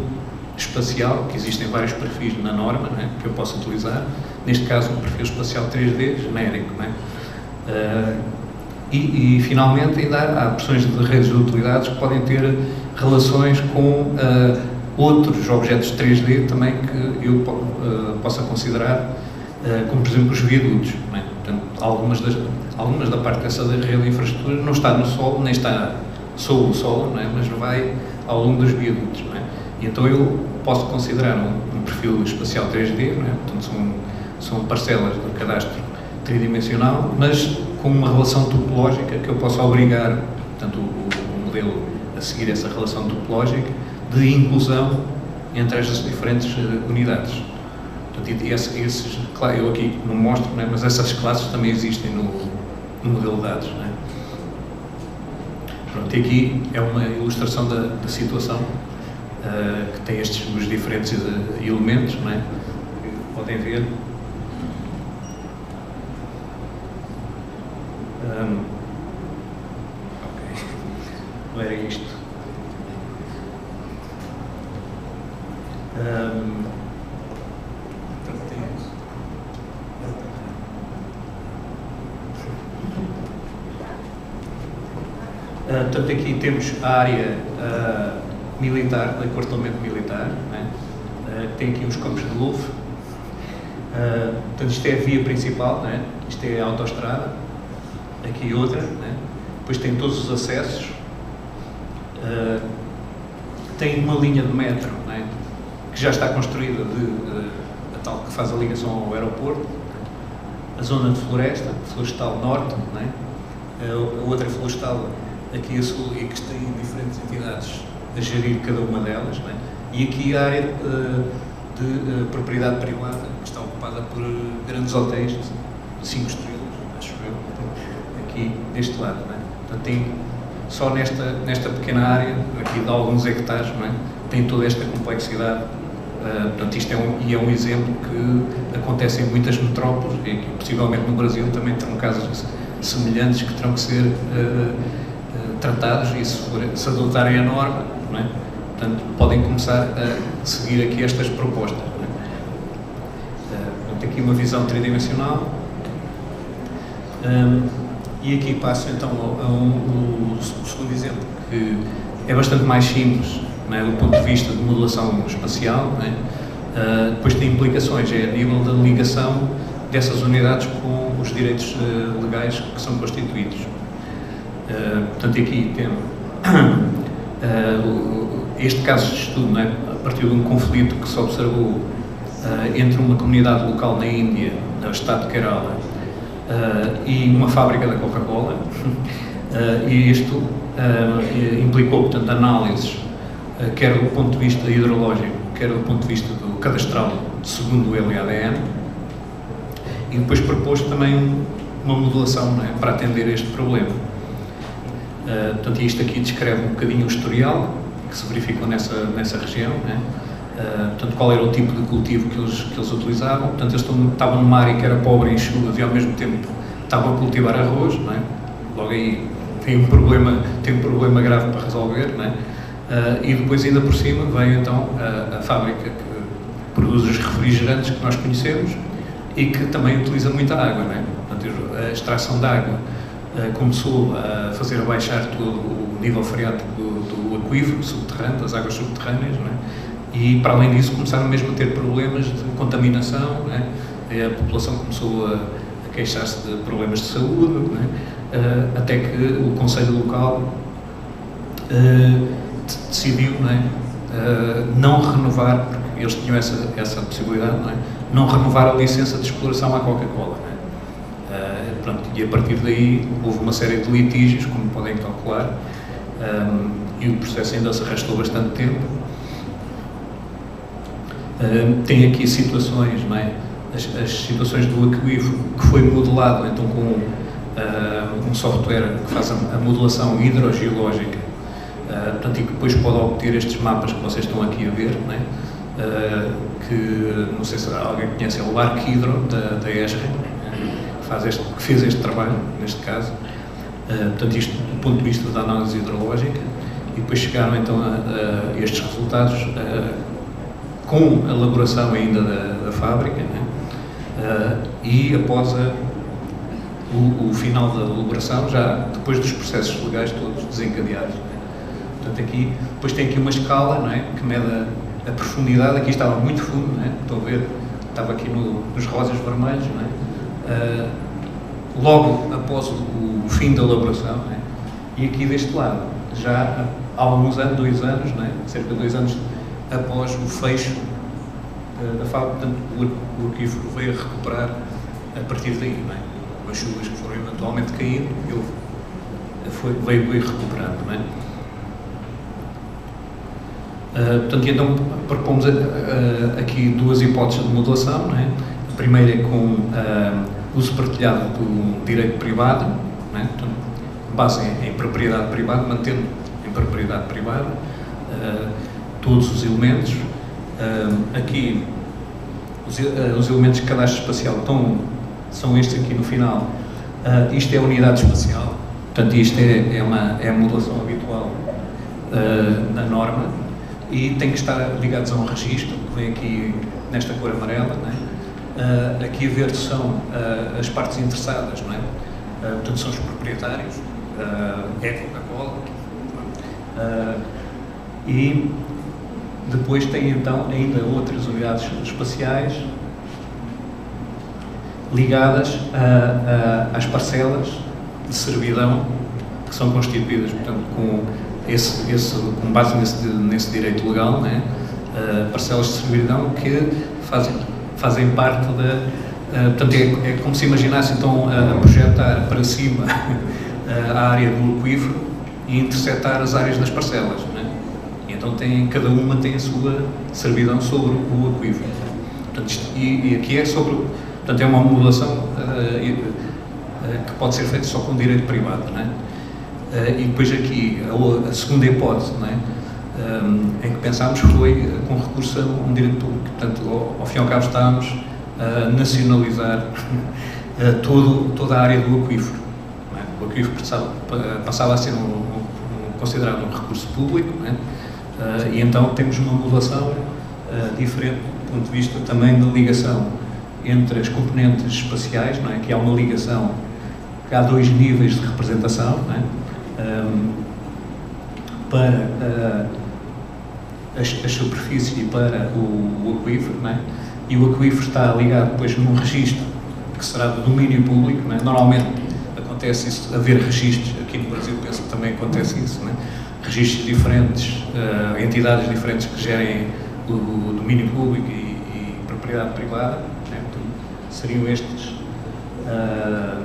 espacial, que existem vários perfis na norma, não é, que eu posso utilizar, neste caso um perfil espacial 3D genérico. Não é? E finalmente ainda há versões de redes de utilidades que podem ter relações com outros objetos 3D também que eu possa considerar, como por exemplo os viadutos. Não é? Portanto, algumas da parte dessa rede de infraestrutura não está no solo, nem está sob o solo, não é? Mas vai ao longo dos viadutos. Não é? E então eu posso considerar um perfil espacial 3D, não é? Portanto são parcelas do cadastro tridimensional, mas com uma relação topológica que eu posso obrigar, portanto, o modelo a seguir essa relação topológica de inclusão entre estas diferentes unidades. Portanto, claro, eu aqui não mostro, não é? Mas essas classes também existem no modelo de dados. Não é? Pronto, e aqui é uma ilustração da situação, que tem os diferentes elementos, não é? Podem ver. Ok, não era isto. Portanto, aqui temos a área militar, do quartelamento militar, né? Tem aqui os campos de golfe. Portanto, isto é a via principal, né? Isto é a autoestrada, aqui outra, né? Depois tem todos os acessos, tem uma linha de metro, né? Que já está construída, a tal que faz a ligação ao aeroporto, a zona de floresta, florestal norte, né? A outra florestal aqui a sul, e que tem diferentes entidades a gerir cada uma delas, né? E aqui a área de propriedade privada, que está ocupada por grandes hotéis de 5 estrelas, acho eu, aqui deste lado. Né? Portanto, tem só nesta pequena área, aqui de alguns hectares, não é? Tem toda esta complexidade. Portanto, isto é um exemplo que acontece em muitas metrópoles, e aqui, possivelmente no Brasil também terão casos semelhantes que terão que ser tratados, e se adotarem a norma, não é? Portanto, podem começar a seguir aqui estas propostas. Não é? Portanto, aqui uma visão tridimensional. E aqui passo então ao segundo exemplo, que é bastante mais simples, não é? Do ponto de vista de modelação espacial. Não é? Depois tem implicações, é a nível da ligação dessas unidades com os direitos legais que são constituídos. Portanto, aqui temos este caso de estudo, não é? A partir de um conflito que se observou entre uma comunidade local na Índia, no estado de Kerala, e uma fábrica da Coca-Cola, e isto implicou, portanto, análises, quer do ponto de vista hidrológico, quer do ponto de vista do cadastral, segundo o LADN, e depois propôs também uma modulação, não é? Para atender a este problema. Portanto, isto aqui descreve um bocadinho o historial que se verificou nessa região, né? Portanto, qual era o tipo de cultivo que eles utilizavam. Portanto, eles estavam numa área que era pobre em chuvas e ao mesmo tempo estavam a cultivar arroz, não é? Logo aí tem um problema grave para resolver, não é? E depois, ainda por cima, veio então a fábrica que produz os refrigerantes que nós conhecemos e que também utiliza muita água, não é? Portanto, a extração de água começou a fazer abaixar todo o nível freático do aquífero subterrâneo, das águas subterrâneas, não é? E para além disso começaram mesmo a ter problemas de contaminação, não é? A população começou a queixar-se de problemas de saúde, não é? Até que o Conselho Local decidiu, não é? Não renovar, porque eles tinham essa possibilidade, não é? Não renovar a licença de exploração à Coca-Cola. Pronto, e a partir daí houve uma série de litígios, como podem calcular, e o processo ainda se arrastou bastante tempo. Tem aqui situações, não é? As situações do aquífero, que foi modelado então com um software que faz a modelação hidrogeológica Portanto, e que depois pode obter estes mapas que vocês estão aqui a ver, não é? Que não sei se alguém conhece, é o Arquidro da ESRE, que fez este trabalho, neste caso. Portanto, isto do ponto de vista da análise hidrológica, e depois chegaram então a estes resultados com a elaboração ainda da fábrica, né? E após o final da elaboração, já depois dos processos legais todos desencadeados. Né? Portanto, aqui, depois tem aqui uma escala, não é? Que mede a profundidade. Aqui estava muito fundo, não é? Estão a ver, estava aqui nos rosas vermelhos, não é? Logo após o fim da elaboração, não é? E aqui deste lado, já há alguns anos, 2 anos, não é? Cerca de 2 anos após o fecho da fábrica, portanto, o aquífero veio a recuperar a partir daí, não é? Com as chuvas que foram eventualmente caindo, veio recuperando, não é? Portanto, então propomos aqui 2 hipóteses de modulação, não é? A primeira é com uso partilhado do direito privado, não é? Portanto, base em propriedade privada, mantendo em propriedade privada todos os elementos. Aqui os elementos de cadastro espacial são estes aqui no final. Isto é a unidade espacial, portanto isto é a modulação habitual na norma, e tem que estar ligados a um registro que vem aqui nesta cor amarela, não é? Aqui a verde são as partes interessadas, não é? Portanto são os proprietários, é a Coca-Cola, e depois tem então ainda outras unidades espaciais ligadas às parcelas de servidão que são constituídas, portanto, com base nesse direito legal, né? Parcelas de servidão que fazem parte da... portanto, é como se imaginasse então a projetar para cima a área do aquífero e interceptar as áreas das parcelas, né? E então cada uma tem a sua servidão sobre o aquífero. Portanto, e aqui é sobre... Portanto, é uma modulação que pode ser feita só com direito privado, não é? E depois aqui, a segunda hipótese, não é? Em que pensámos foi com recurso a um direito público. Portanto, ao fim e ao cabo estávamos a nacionalizar toda a área do aquífero. Não é? O aquífero passava a ser considerado um recurso público, não é? E então temos uma modulação diferente do ponto de vista também da ligação entre as componentes espaciais, não é? Que há uma ligação, que há 2 níveis de representação, não é? Para as superfícies e para o aquífero, não é? E o aquífero está ligado depois num registro que será de domínio público, não é? Normalmente acontece isso, haver registros, aqui no Brasil penso que também acontece isso, não é? Registros diferentes, entidades diferentes que gerem o domínio público e propriedade privada, não é? Então, seriam estes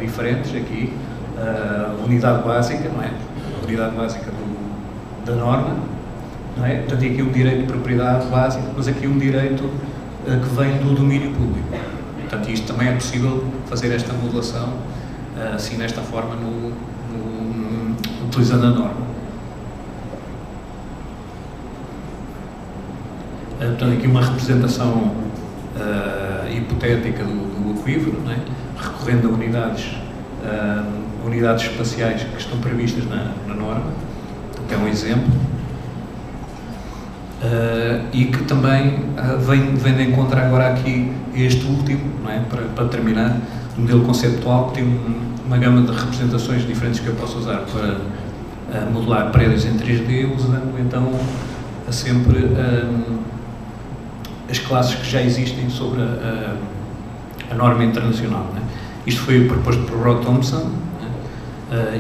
diferentes aqui, a unidade básica, não é? A unidade básica da norma, não é? Portanto, aqui um direito de propriedade básico, mas aqui um direito que vem do domínio público. Portanto, isto também é possível fazer esta modulação assim, desta forma, utilizando a norma. Portanto, aqui uma representação hipotética do aquífero, não é? Recorrendo a unidades espaciais que estão previstas na norma, que é um exemplo, e que também vem de encontro agora aqui este último, não é? Para terminar, um modelo conceptual que tem uma gama de representações diferentes que eu posso usar para modelar prédios em 3D, usando então sempre as classes que já existem sobre a norma internacional, não é? Isto foi proposto por Rod Thompson,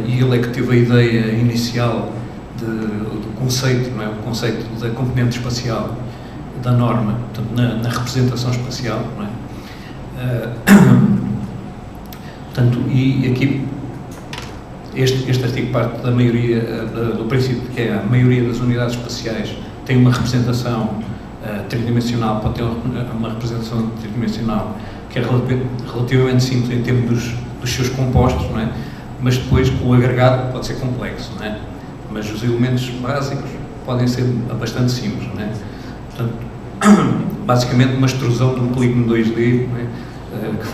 e ele é que teve a ideia inicial do conceito, não é? O conceito da componente espacial da norma, portanto, na representação espacial, não é? Portanto, e aqui este artigo parte da maioria, do princípio que a maioria das unidades espaciais tem uma representação tridimensional, pode ter uma representação tridimensional que é relativamente simples em termos dos seus compostos, não é? Mas depois o agregado pode ser complexo, não é? mas os elementos básicos podem ser bastante simples, não é? Portanto, basicamente uma extrusão de um polígono 2D, não é? Que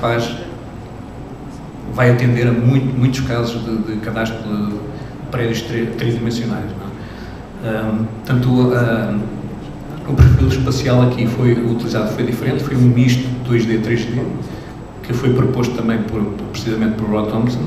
vai atender a muitos casos de cadastro de prédios tridimensionais, não é? Portanto, o perfil espacial aqui foi diferente, foi um misto 2D e 3D, que foi proposto também precisamente por Rod Thompson,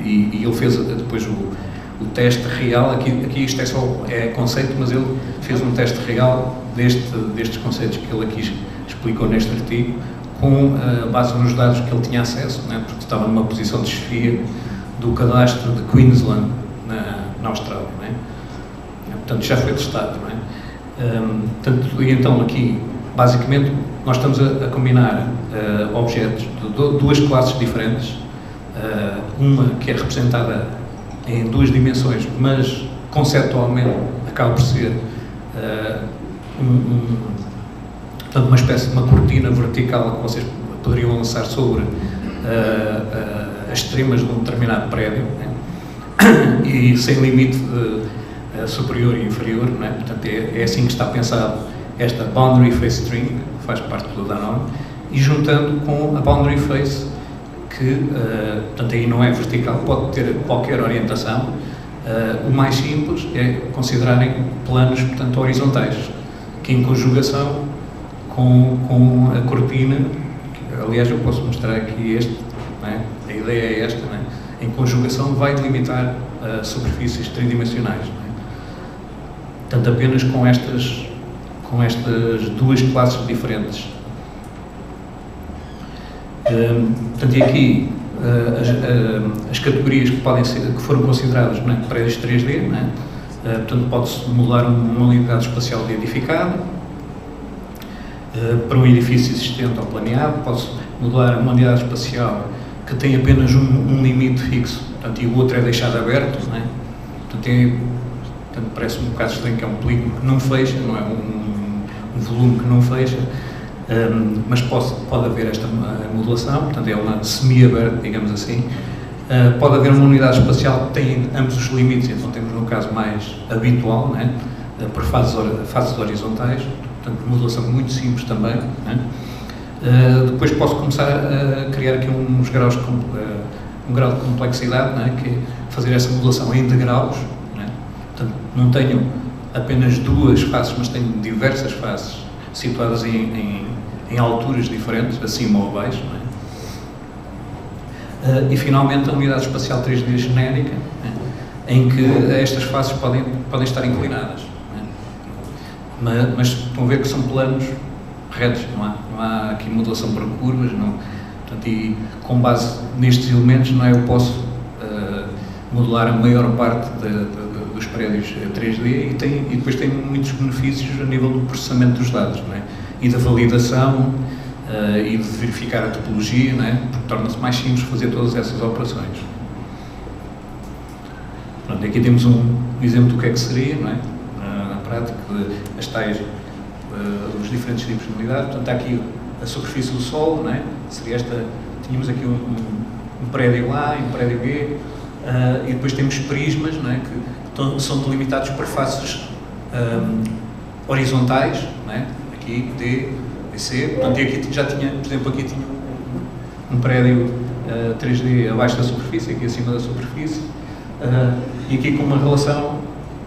e ele fez depois o teste real. Aqui isto é conceito, mas ele fez um teste real destes conceitos que ele aqui explicou neste artigo, com base nos dados que ele tinha acesso, né, porque estava numa posição de chefia do cadastro de Queensland, na Austrália, né? Portanto, já foi testado, não é? E então aqui, basicamente, nós estamos a combinar objetos de duas classes diferentes, uma que é representada em 2 dimensões, mas conceptualmente acaba por ser portanto, uma espécie de uma cortina vertical que vocês poderiam lançar sobre as extremas de um determinado prédio, né? E sem limite superior e inferior, não é? Portanto, é assim que está pensado esta Boundary Face String, que faz parte do Danone, e juntando com a Boundary Face, que, portanto, aí não é vertical, pode ter qualquer orientação. O mais simples é considerarem planos, portanto, horizontais, que em conjugação com a cortina, que, aliás, eu posso mostrar aqui não é? A ideia é esta, não é? Em conjugação vai delimitar superfícies tridimensionais, não é? Portanto, apenas com estas 2 classes diferentes. Portanto, e aqui as categorias que foram consideradas, não é? Prédios 3D, não é? Portanto, pode-se modelar uma unidade espacial de edificado para um edifício existente ou planeado, pode-se modelar uma unidade espacial que tem apenas um limite fixo, portanto, e o outro é deixado aberto, não é? Portanto, parece um bocado estranho que é um polígono que não fecha, não é? Um volume que não fecha, mas pode haver esta modulação, portanto, é uma semi-aberta, digamos assim. Pode haver uma unidade espacial que tem ambos os limites, então temos um caso mais habitual, não é? Por fases horizontais, portanto, modulação muito simples também, não é? Depois posso começar a criar aqui um grau de complexidade, não é? Que é fazer essa modulação em degraus, não é? Portanto, não tenho apenas 2 faces, mas tenho diversas faces situadas em alturas diferentes, acima ou abaixo, não é? E finalmente a unidade espacial 3D genérica, não é? Em que estas faces podem estar inclinadas, não é? Mas estão a ver que são planos retos, não há aqui modulação por curvas, não. Portanto, e com base nestes elementos, não é, eu posso modelar a maior parte dos prédios 3D e depois tem muitos benefícios a nível do processamento dos dados, não é? E da validação e de verificar a topologia, não é? Porque torna-se mais simples fazer todas essas operações. Pronto, aqui temos um exemplo do que é que seria, não é? Na prática, as tais os diferentes tipos de unidade. Portanto, está aqui a superfície do solo, não é? Seria tínhamos aqui um prédio A e um prédio B, e depois temos prismas, não é? Que são delimitados por faces horizontais, não é? Aqui D, BC, portanto, e aqui já tinha, por exemplo, aqui tinha um prédio 3D abaixo da superfície, aqui acima da superfície, e aqui com uma relação,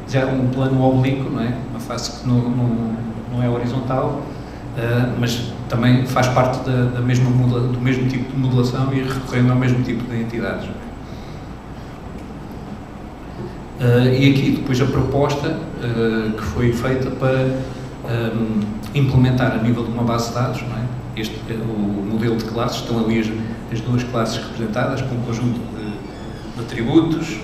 já um plano oblíquo, não é? Uma face que não é horizontal, mas também faz parte do mesmo tipo de modulação e recorrendo ao mesmo tipo de entidades. E aqui depois a proposta que foi feita para implementar a nível de uma base de dados, não é? O modelo de classes, estão ali as 2 classes representadas com um conjunto de atributos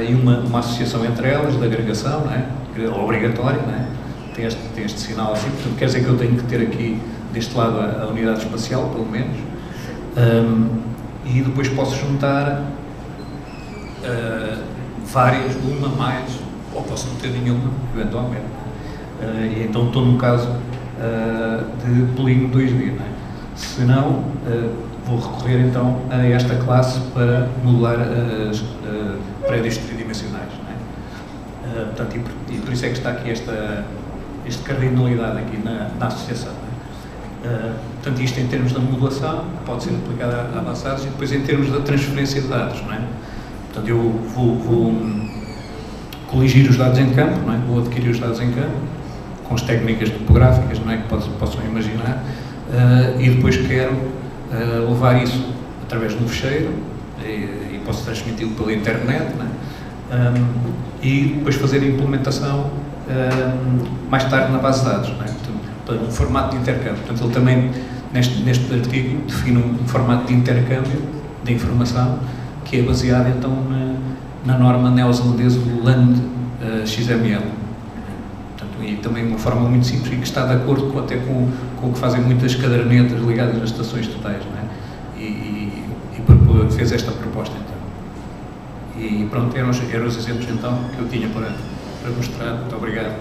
e uma associação entre elas, de agregação, não é? Obrigatória, não é? Tem este sinal assim, portanto quer dizer que eu tenho que ter aqui deste lado a unidade espacial, pelo menos, e depois posso juntar várias, uma mais, ou posso não ter nenhuma, eventualmente. E então estou num caso de polígono 2D, não é? Se não, vou recorrer então a esta classe para modelar prédios tridimensionais, não Portanto, e por isso é que está aqui esta cardinalidade aqui na associação. Portanto, isto em termos da modulação pode ser aplicado a avançados, e depois em termos da transferência de dados, não é? Portanto, eu vou coligir os dados em campo, não é? Vou adquirir os dados em campo, com as técnicas topográficas, não é? Que possam imaginar, e depois quero levar isso através de um fecheiro, e posso transmiti-lo pela internet, não é? E depois fazer a implementação mais tarde na base de dados, não é? Portanto, um formato de intercâmbio. Portanto, ele também, neste artigo, define um formato de intercâmbio de informação que é baseado, então, na norma neozelandesa do LAND XML. Portanto, e também uma forma muito simples e que está de acordo até com o que fazem muitas cadernetas ligadas às estações totais, não é? E fez esta proposta, então. E pronto, eram os exemplos, então, que eu tinha para mostrar. Muito obrigado.